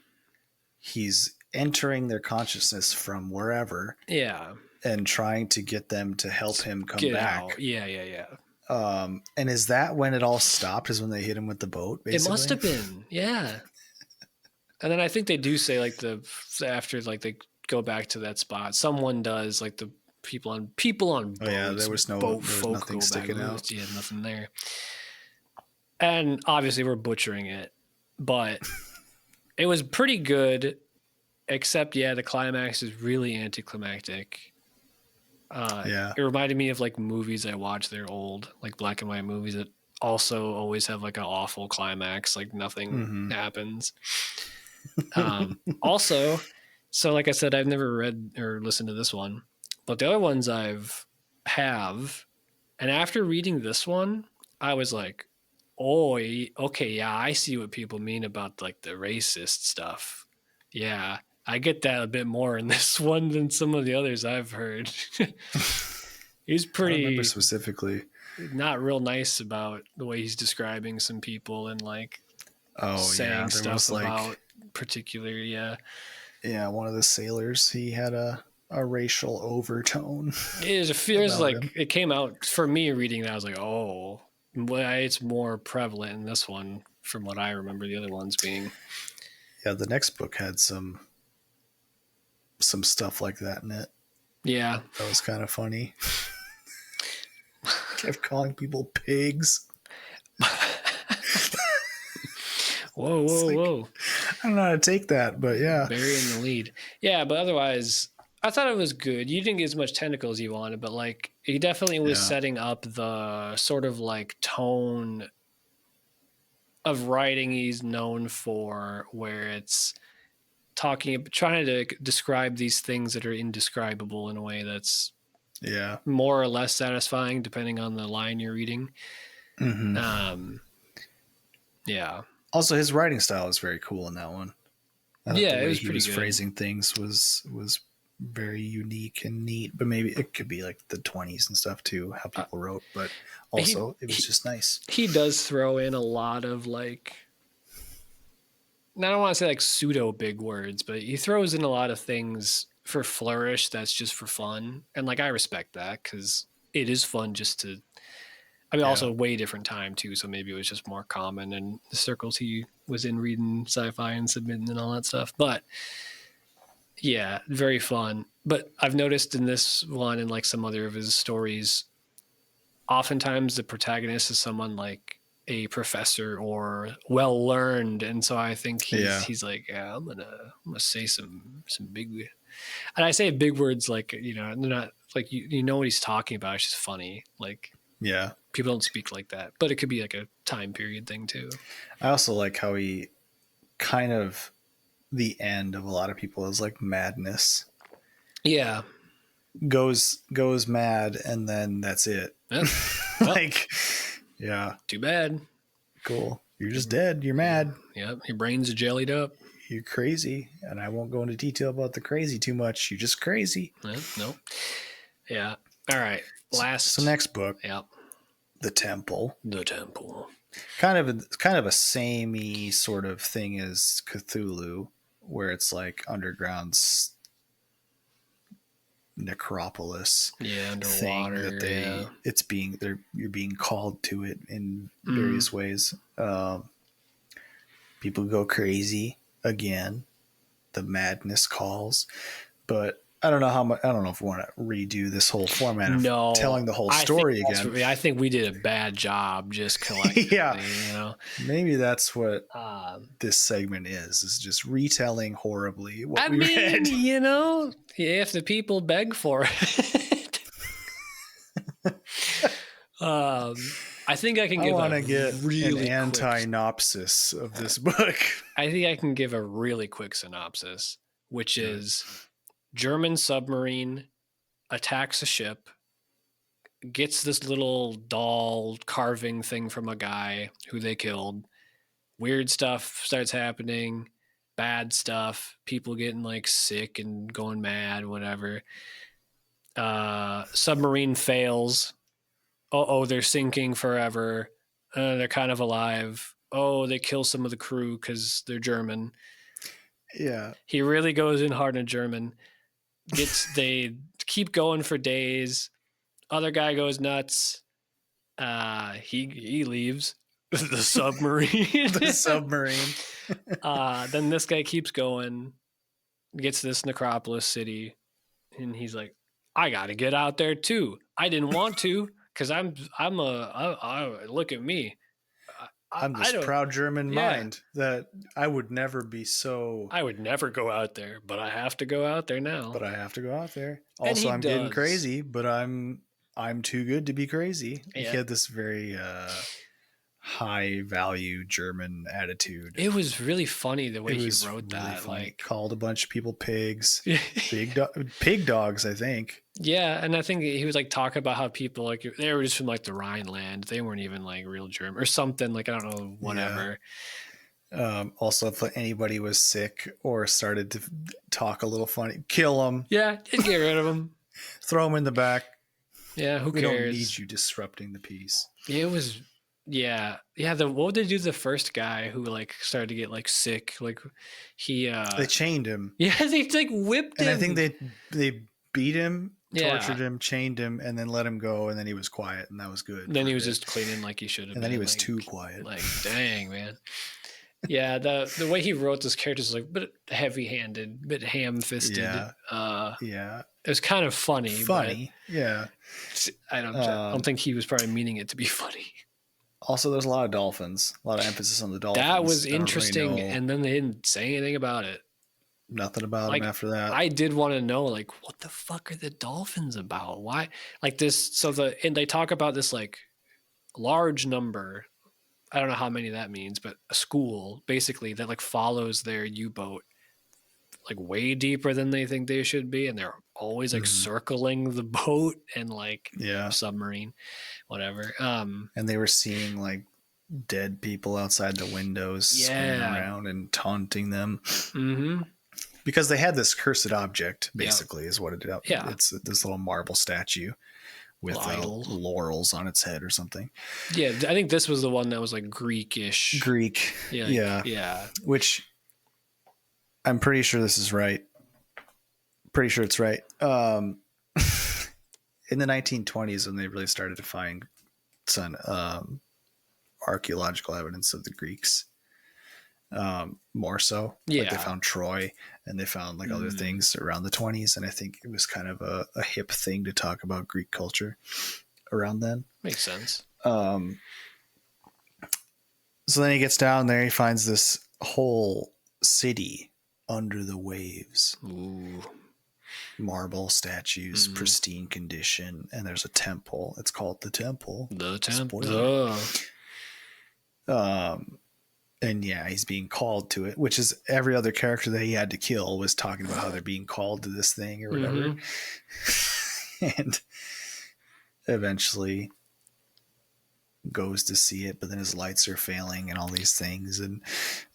entering their consciousness from wherever. Yeah. And trying to get them to help him come back. Out. Yeah. And is that when it all stopped? Is when they hit him with the boat? Basically? It must have been, yeah. And then I think they do say like after like they go back to that spot, someone does like the people on boats. Oh yeah, there was nothing sticking out. Yeah, nothing there. And obviously we're butchering it, but it was pretty good. Except the climax is really anticlimactic. It reminded me of like movies I watched. They're old, like black and white movies that also always have like an awful climax, like nothing happens. Also, so like I said, I've never read or listened to this one, but the other ones have, and after reading this one, I was like, oh, okay, yeah, I see what people mean about like the racist stuff. Yeah, I get that a bit more in this one than some of the others I've heard. He's pretty, I remember specifically, not real nice about the way he's describing some people and like saying stuff about particular. Yeah, one of the sailors, he had a racial overtone. It feels like him. It came out for me reading that. I was like, oh, it's more prevalent in this one from what I remember the other ones being. Yeah, the next book had some stuff like that in it. Yeah, that was kind of funny. Kept calling people pigs. Whoa. I don't know how to take that, but yeah. Burying the lead. Yeah, but otherwise, I thought it was good. You didn't get as much tentacles you wanted, but like he definitely was setting up the sort of like tone of writing he's known for, where it's trying to describe these things that are indescribable in a way that's more or less satisfying depending on the line you're reading. Mm-hmm. Also, his writing style is very cool in that one. It was pretty good. Phrasing things was very unique and neat, but maybe it could be like the 20s and stuff too, how people wrote, but also it was just nice. He does throw in a lot of like, I don't want to say like pseudo big words, but he throws in a lot of things for flourish that's just for fun. And like, I respect that because it is fun just to, also way different time too. So maybe it was just more common in the circles he was in reading sci-fi and submitting and all that stuff. But yeah, very fun. But I've noticed in this one and like some other of his stories, oftentimes the protagonist is someone like a professor or well learned, and so I think he's like, I'm gonna say some big, and I say big words like, they're not like you know what he's talking about. It's just funny. Like Yeah. people don't speak like that, but it could be like a time period thing too. I also like how he kind of the end of a lot of people is like madness. Yeah. Goes mad and then that's it. Yep. Like, yeah. Too bad. Cool. You're just dead. You're mad. Yep. Your brain's jellied up. You're crazy. And I won't go into detail about the crazy too much. You're just crazy. No. Yeah. All right. Last. So next book. Yep. The Temple. The Temple. Kind of a samey sort of thing as Cthulhu, where it's like underground necropolis. Yeah, Thing underwater. that you're being called to it in various ways. People go crazy again. The madness calls, but I don't know how much. I don't know if we want to redo this whole format of telling the whole story again. I think we did a bad job just collectively. Yeah, you know, maybe that's what this segment is just retelling horribly what we read. You know, if the people beg for it. I think I can give an anti-synopsis of this book. I think I can give a really quick synopsis, which is German submarine attacks a ship, gets this little doll carving thing from a guy who they killed. Weird stuff starts happening, bad stuff, people getting like sick and going mad, whatever. Submarine fails. Oh, they're sinking forever. They're kind of alive. Oh, they kill some of the crew because they're German. Yeah. He really goes in hard on German. They keep going for days. Other guy goes nuts. He leaves the submarine. The submarine. Then this guy keeps going, gets to this necropolis city, and he's like, I got to get out there too. I didn't want to. Because look at me. I'm this proud German mind that I would never be so. I would never go out there, but I have to go out there now. But I have to go out there. Also, I'm getting crazy, but I'm too good to be crazy. Yeah. He had this very high value German attitude. It was really funny the way he wrote that. Funny. Like called a bunch of people pigs, pig dogs, I think. Yeah, and I think he was like talking about how people like they were just from like the Rhineland. They weren't even like real German or something. Like I don't know, whatever. Yeah. Also, if anybody was sick or started to talk a little funny, kill them. Yeah, just get rid of them. Throw them in the back. Yeah, who cares? We don't need you disrupting the peace. It was. Yeah. What would they do to the first guy who like started to get like sick? Like they chained him. Yeah, they like whipped him. And I think they beat him, tortured him, chained him, and then let him go, and then he was quiet, and that was good. Then he was just cleaning like he should have. And then he was too quiet. Like, dang, man. Yeah, the way he wrote this character is like a bit heavy-handed, bit ham-fisted. Yeah. It was kind of funny. Yeah. I don't think he was probably meaning it to be funny. Also, there's a lot of dolphins. A lot of emphasis on the dolphins. That was interesting, and then they didn't say anything about it. Nothing about them after that. I did want to know, like, what the fuck are the dolphins about? Why, like this? And they talk about this like large number. I don't know how many that means, but a school basically that like follows their U-boat like way deeper than they think they should be, and they're always like circling the boat and like submarine, whatever. And they were seeing like dead people outside the windows spinning around and taunting them. Mm-hmm. Because they had this cursed object, basically, is what it is. Yeah. It's this little marble statue with laurels on its head or something. Yeah, I think this was the one that was like Greekish. Greek. Yeah. Which I'm pretty sure this is right. Pretty sure it's right. In the 1920s, when they really started to find some archaeological evidence of the Greeks, more so. Like they found Troy and they found like other things around the 20s, and I think it was kind of a hip thing to talk about Greek culture around then. Makes sense. So then he gets down there, he finds this whole city under the waves. Ooh. marble statues, pristine condition, and there's a temple. It's called the temple. The temple. Spoiler. And yeah, he's being called to it, which is every other character that he had to kill was talking about how they're being called to this thing or whatever. And eventually goes to see it, but then his lights are failing and all these things, and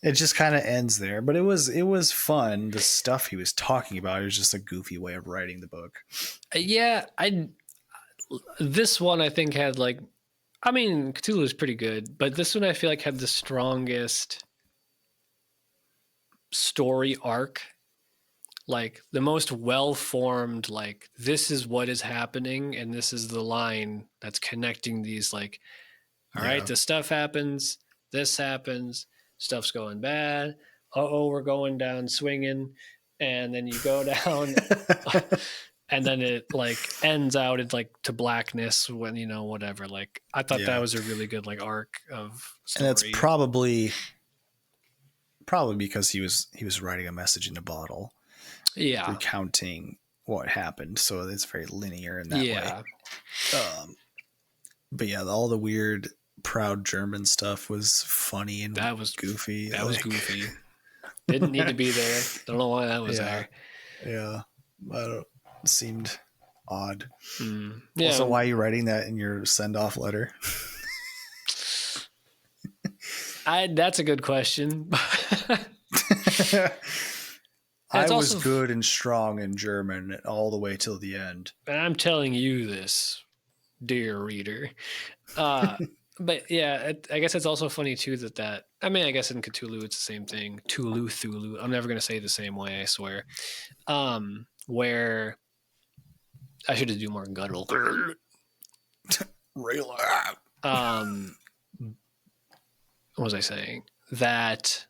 it just kind of ends there. But it was fun. The stuff he was talking about, it was just a goofy way of writing the book. Yeah, this one I think had like, I mean, Cthulhu is pretty good, but this one I feel like had the strongest story arc, like the most well-formed, like this is what is happening and this is the line that's connecting these, like, all right, this stuff happens, this happens, stuff's going bad, we're going down swinging, and then you go down and then it like ends out in like to blackness when, you know, whatever. Like I thought that was a really good like arc of story. And that's probably because he was writing a message in a bottle, recounting what happened, so it's very linear in that way. But yeah, all the weird proud German stuff was funny and that was goofy. That was goofy. Didn't need to be there. Don't know why that was there. Yeah, it seemed odd. Yeah. Also, why are you writing that in your send-off letter? That's a good question. I was good and strong in German all the way till the end. And I'm telling you this, dear reader. But yeah, I guess it's also funny too that I mean, I guess in Cthulhu it's the same thing. Thulu. I'm never gonna say it the same way, I swear. Where I should just do more guttural. What was I saying? That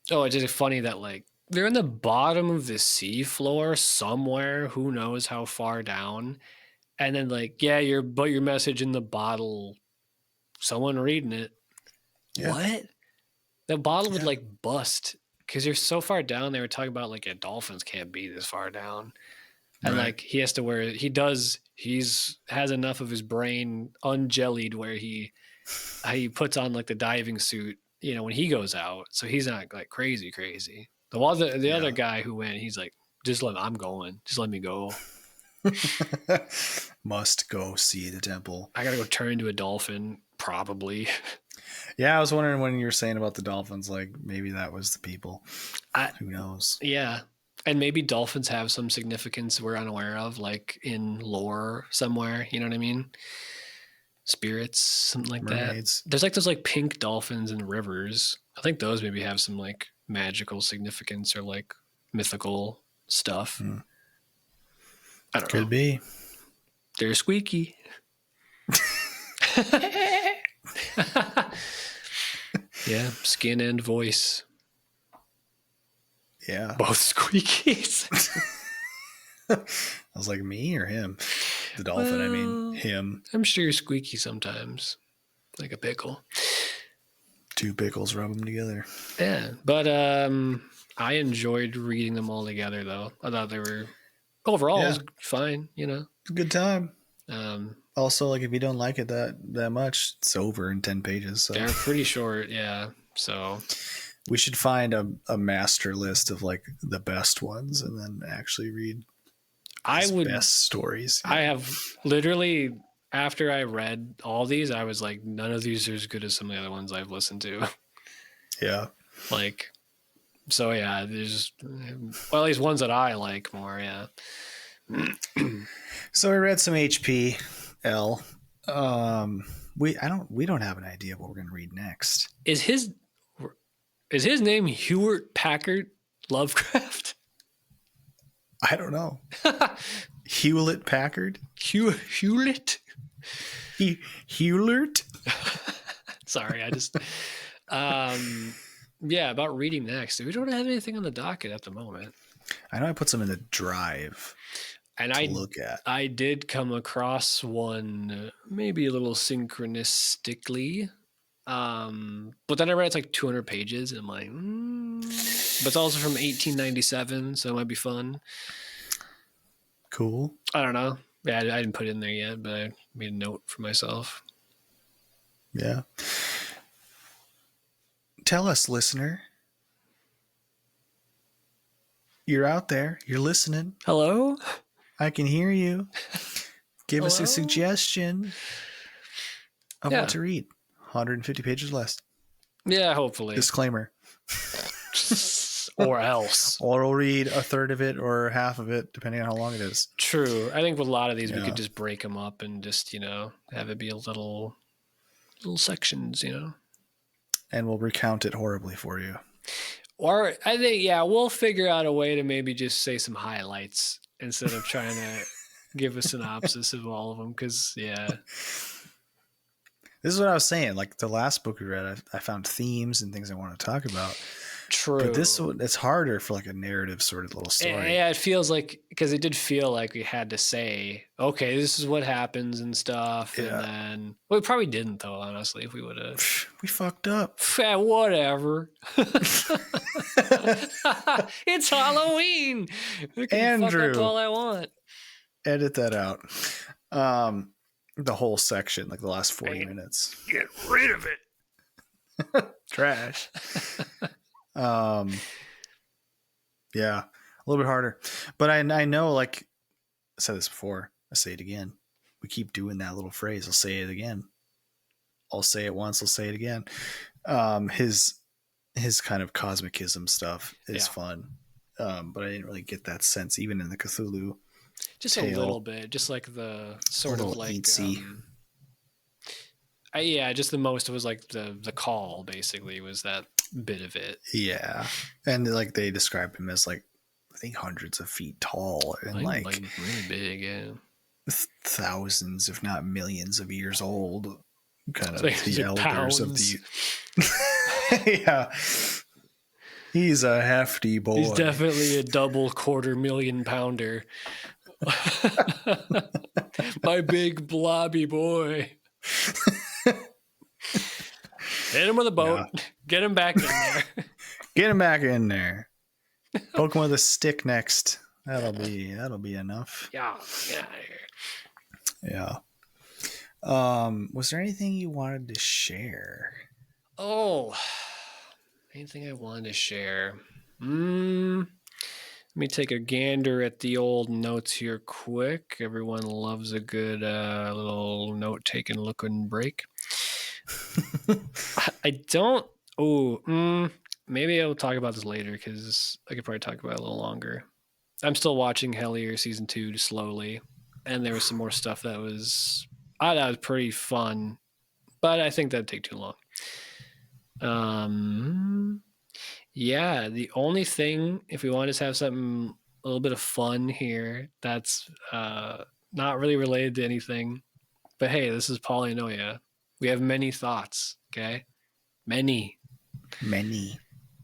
it's just funny that like they're in the bottom of the seafloor somewhere, who knows how far down. And then like, your message in the bottle, someone reading it. Yeah. What? The bottle would like bust because you're so far down. They were talking about like dolphins can't be this far down. And like he has to he's has enough of his brain unjellied where he puts on like the diving suit, you know, when he goes out. So he's not like crazy. The other guy who went, he's like, I'm going. Just let me go. Must go see the temple. I gotta go turn into a dolphin, probably. Yeah, I was wondering when you were saying about the dolphins, like maybe that was the people. Who knows? Yeah. And maybe dolphins have some significance we're unaware of, like in lore somewhere, you know what I mean? Spirits, something like mermaids. That. There's like those like pink dolphins in rivers. I think those maybe have some like magical significance or like mythical stuff. I don't know. Could be. They're squeaky. Yeah, skin and voice. Yeah. Both squeakies. I was like, me or him? The dolphin, I mean, him. I'm sure you're squeaky sometimes. Like a pickle. Two pickles, rub them together. Yeah, but I enjoyed reading them all together, though. I thought they were... Overall, it was fine, you know. Good time. Also, like if you don't like it that much, it's over in 10 pages. So. They're pretty short, yeah. So we should find a master list of like the best ones and then actually read best stories. I have literally, after I read all these, I was like, none of these are as good as some of the other ones I've listened to. Yeah. Like, so yeah, there's at least ones that I like more, yeah. So I read some HP L. We don't have an idea what we're gonna read next. Is his name Hewlett Packard Lovecraft? I don't know. Hewlett Packard? Hewlett? Hewlett? Sorry, I just yeah, about reading next. We don't have anything on the docket at the moment. I know I put some in the drive. And I did come across one, maybe a little synchronistically, but then I read it's like 200 pages, and I'm like, but it's also from 1897, so it might be fun. Cool. I don't know. Yeah, I didn't put it in there yet, but I made a note for myself. Yeah. Tell us, listener. You're out there. You're listening. Hello? I can hear you. Give us a Hello? suggestion of Yeah. what to read. 150 pages less. Yeah, hopefully. Disclaimer. Or else. Or we'll read a third of it or half of it, depending on how long it is. True. I think with a lot of these, we Yeah. could just break them up and just, have it be a little sections, And we'll recount it horribly for you. Or I think, yeah, we'll figure out a way to maybe just say some highlights instead of trying to give a synopsis of all of them. Because, yeah. This is what I was saying. Like the last book we read, I found themes and things I want to talk about. True. But this one, it's harder for like a narrative sort of little story. Yeah, it feels like, because it did feel like we had to say, okay, this is what happens and stuff. Yeah. And then, well, we probably didn't, though, honestly, if we would have. We fucked up. Whatever. It's Halloween. I can Andrew. fuck up all I want. Edit that out. The whole section, like the last 40 minutes. Get rid of it. Trash. Yeah, a little bit harder. But I know, like I said this before, I say it again. We keep doing that little phrase. I'll say it again. I'll say it once, I'll say it again. His kind of cosmicism stuff is fun. But I didn't really get that sense even in the Cthulhu. Just tale. a little bit, just like the sort of like eatsy. just the most was like the call basically was that bit of it. Yeah. And like they described him as like I think hundreds of feet tall and like really big, yeah. Thousands, if not millions of years old. Kind of like the elders pounds. of the yeah. He's a hefty boy. He's definitely a double 250,000 pounder. My big blobby boy. Hit him with a boat. Yeah. Get him back in there. Get him back in there. Poke him with a stick next. That'll be enough. Yeah. Yeah. Was there anything you wanted to share? Oh, anything I wanted to share? Let me take a gander at the old notes here quick. Everyone loves a good little note-taking looking break. I don't... maybe I'll talk about this later because I could probably talk about it a little longer. I'm still watching Hellier Season 2 slowly, and there was some more stuff that was... I thought it was pretty fun, but I think that'd take too long. Yeah, the only thing, if we want to just have something, a little bit of fun here, that's not really related to anything. But hey, this is Polynoia. We have many thoughts, okay? Many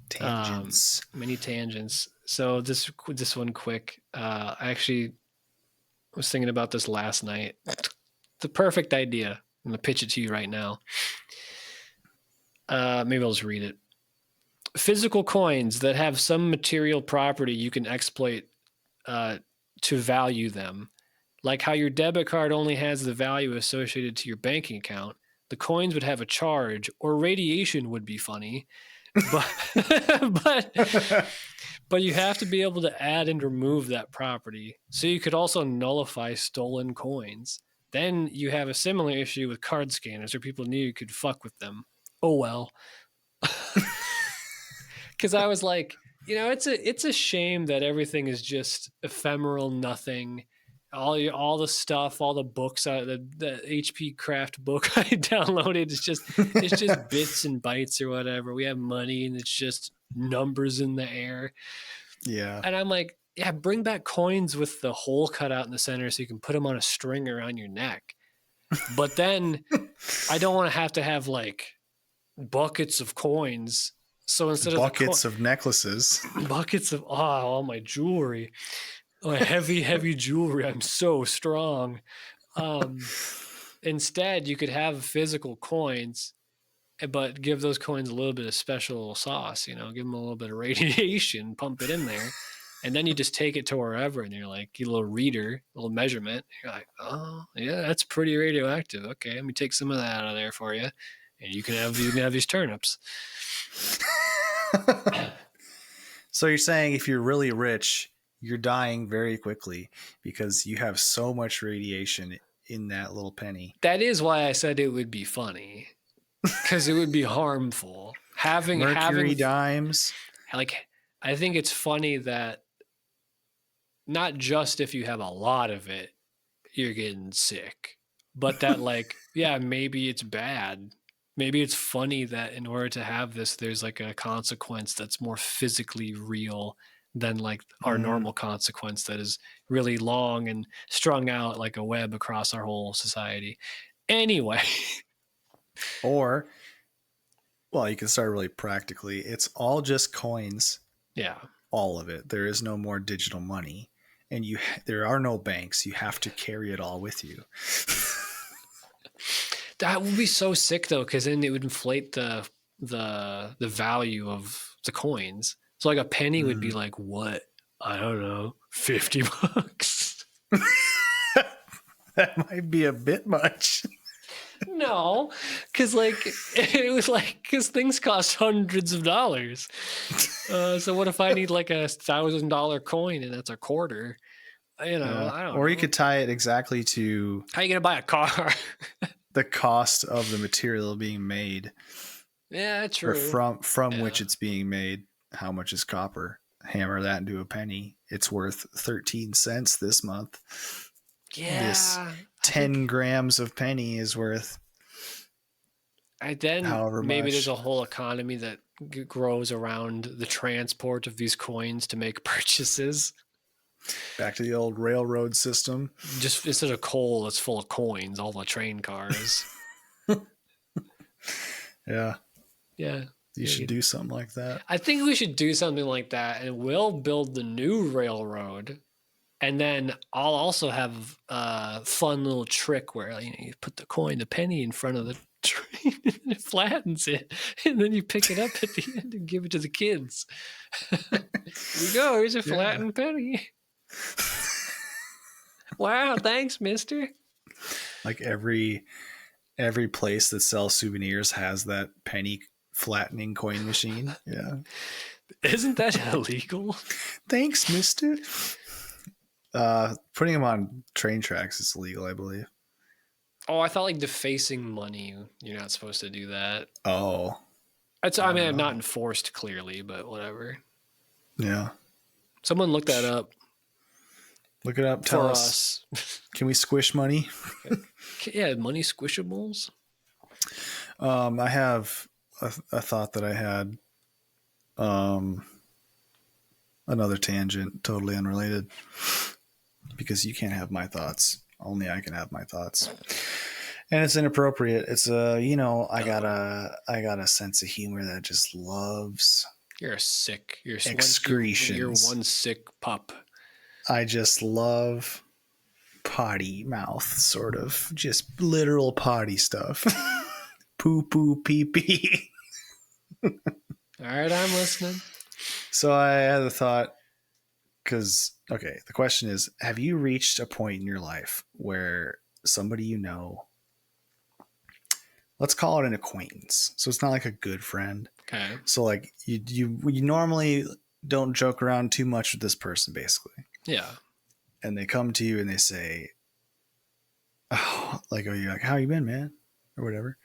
tangents. Many tangents. So this one quick. I actually was thinking about this last night. The perfect idea. I'm going to pitch it to you right now. Maybe I'll just read it. Physical coins that have some material property you can exploit to value them. Like how your debit card only has the value associated to your banking account. The coins would have a charge, or radiation would be funny. But you have to be able to add and remove that property. So you could also nullify stolen coins. Then you have a similar issue with card scanners where people knew you could fuck with them. Oh, well. Because I was like, it's a shame that everything is just ephemeral, nothing. All the stuff, all the books, the HP Craft book I downloaded, it's just bits and bytes or whatever. We have money and it's just numbers in the air. Yeah. And I'm like, yeah, bring back coins with the hole cut out in the center so you can put them on a string around your neck. But then I don't want to have like buckets of coins. So instead buckets of necklaces, buckets of all my jewelry, heavy jewelry. I'm so strong. Instead, you could have physical coins, but give those coins a little bit of special sauce, give them a little bit of radiation, pump it in there. And then you just take it to wherever, and you're like, you little reader, little measurement. You're like, oh yeah, that's pretty radioactive. Okay, let me take some of that out of there for you, and you can have these turnips. So you're saying if you're really rich, you're dying very quickly because you have so much radiation in that little penny. That is why I said it would be funny, because it would be harmful. Having dimes. Like, I think it's funny that not just if you have a lot of it, you're getting sick, but that like, yeah, maybe it's bad. Maybe it's funny that in order to have this, there's like a consequence that's more physically real than like our normal consequence that is really long and strung out like a web across our whole society. Anyway. Or, well, you can start really practically. It's all just coins. Yeah. All of it. There is no more digital money. And there are no banks. You have to carry it all with you. That would be so sick though, because then it would inflate the value of the coins. So like a penny would be like, what? I don't know, $50. That might be a bit much. No, because things cost hundreds of dollars. So what if I need like $1,000 coin and that's a quarter? I don't know. Or you could tie it exactly to how are you gonna buy a car? The cost of the material being made. Yeah, true. Or from which it's being made. How much is copper? Hammer that into a penny. It's worth 13 cents this month. Yeah. This 10 grams of penny is worth however maybe much. There's a whole economy that grows around the transport of these coins to make purchases. Back to the old railroad system. Just instead of coal, it's full of coins, all the train cars. Yeah. Yeah. You should do something like that. I think we should do something like that, and we'll build the new railroad. And then I'll also have a fun little trick where you put the penny in front of the train and it flattens it, and then you pick it up at the end and give it to the kids. Here we go. Here's a flattened penny. Wow, thanks, mister. Like every place that sells souvenirs has that penny flattening coin machine. Yeah. Isn't that illegal? Thanks, mister. Putting them on train tracks is illegal, I believe. Oh, I thought like defacing money, you're not supposed to do that. Oh. I mean, not enforced clearly, but whatever. Yeah. Someone look that up. Look it up. Tell us. Can we squish money? Yeah, money squishables. I have a thought that I had. Another tangent, totally unrelated. Because you can't have my thoughts. Only I can have my thoughts. And it's inappropriate. It's I got a sense of humor that just loves. You're excretions. You're one sick pup. I just love potty mouth, sort of. Just literal potty stuff. Poo poo pee pee. All right, I'm listening. So I had a thought, because, okay, the question is, have you reached a point in your life where somebody you know, let's call it an acquaintance. So it's not like a good friend. Okay. So like you normally don't joke around too much with this person, basically. Yeah. And they come to you and they say, you're like, how you been, man? Or whatever.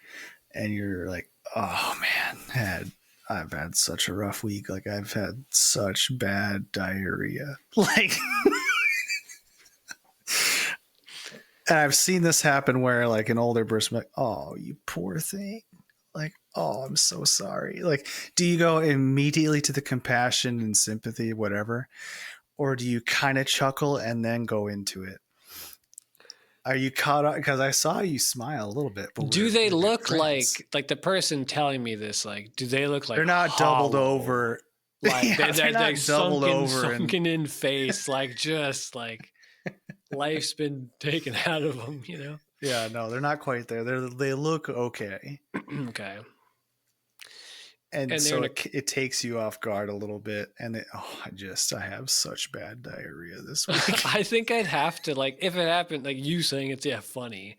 And you're like, oh man, I've had such a rough week. Like I've had such bad diarrhea. Like, and I've seen this happen where like an older person, like, oh, you poor thing. Like, oh, I'm so sorry. Like, do you go immediately to the compassion and sympathy, whatever? Or do you kind of chuckle and then go into it? Are you caught up? Because I saw you smile a little bit. But do they look like the person telling me this? Like, do they look like they're not hollow? Doubled over? Like they're not doubled over, sunken in face, like just like life's been taken out of them, Yeah, no, they're not quite there. They look okay. Okay. And And so it takes you off guard a little bit. And I have such bad diarrhea this week. I think I'd have to, like, if it happened, like you saying it's funny.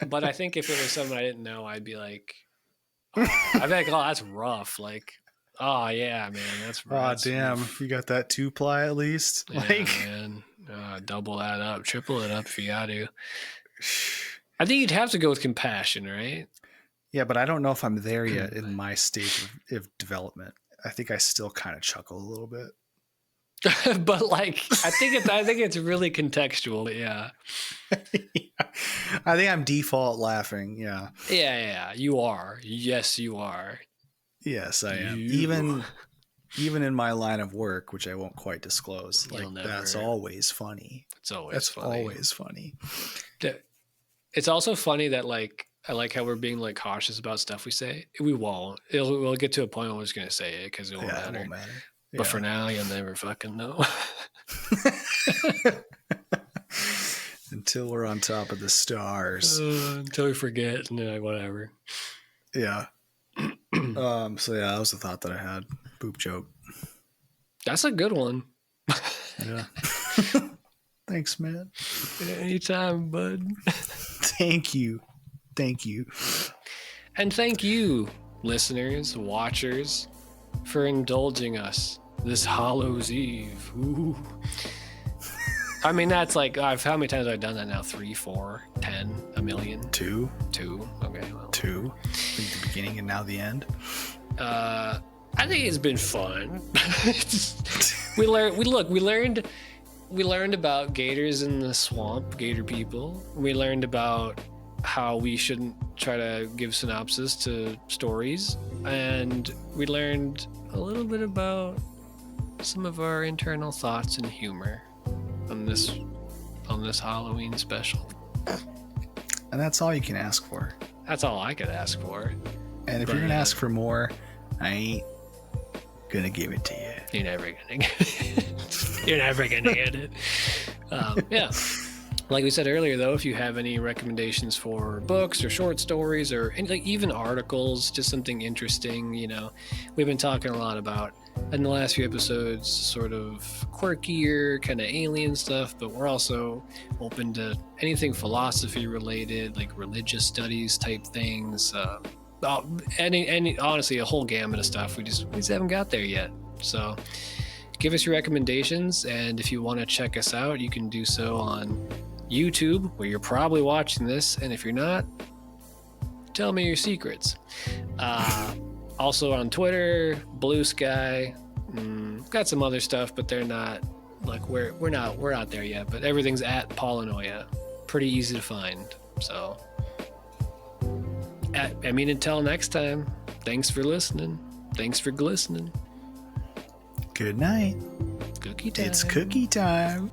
But I think if it was someone I didn't know, I'd be like, I'd be like, oh, that's rough. Like, oh yeah, man, that's rough. Oh damn, you got that 2-ply at least. Yeah, like, man, double that up, triple it up if you got to. I think you'd have to go with compassion, right? Yeah, but I don't know if I'm there yet in my stage of development. I think I still kind of chuckle a little bit. But like, I think it's really contextual. Yeah. Yeah. I think I'm default laughing. Yeah. Yeah. You are. Yes, you are. Yes, I am. Even in my line of work, which I won't quite disclose, that's always funny. It's always funny. It's also funny that like, I like how we're being like cautious about stuff we say. We won't. We'll get to a point where we're just going to say it because it won't matter. It won't matter. But for now, you'll never fucking know. Until we're on top of the stars. Until we forget. No, whatever. Yeah. So yeah, that was the thought that I had. Poop joke. That's a good one. Yeah. Thanks, man. Anytime, bud. Thank you. And thank you, listeners, watchers, for indulging us this Hallows Eve. Ooh. I mean, that's like, how many times have I done that now? 3, 4, 10, a million? 2. Okay, well. 2. The beginning and now the end. I think it's been fun. We learned about gators in the swamp, gator people. We learned about how we shouldn't try to give synopsis to stories, and we learned a little bit about some of our internal thoughts and humor on this Halloween special. And that's all you can ask for. That's all I could ask for. And if you're gonna ask for more, I ain't gonna give it to you. You're never gonna get it. You're never gonna get it. Yeah. Like we said earlier, though, if you have any recommendations for books or short stories or even articles, just something interesting, we've been talking a lot about in the last few episodes, sort of quirkier kind of alien stuff, but we're also open to anything philosophy related, like religious studies type things. Any honestly, a whole gamut of stuff. We just haven't got there yet. So give us your recommendations, and if you want to check us out, you can do so on YouTube, where you're probably watching this, and if you're not, tell me your secrets. Also on Twitter, Blue Sky, got some other stuff, but they're not like we're not there yet. But everything's at Paulinoia, pretty easy to find. So, until next time, thanks for listening. Thanks for glistening. Good night. Cookie time. It's cookie time.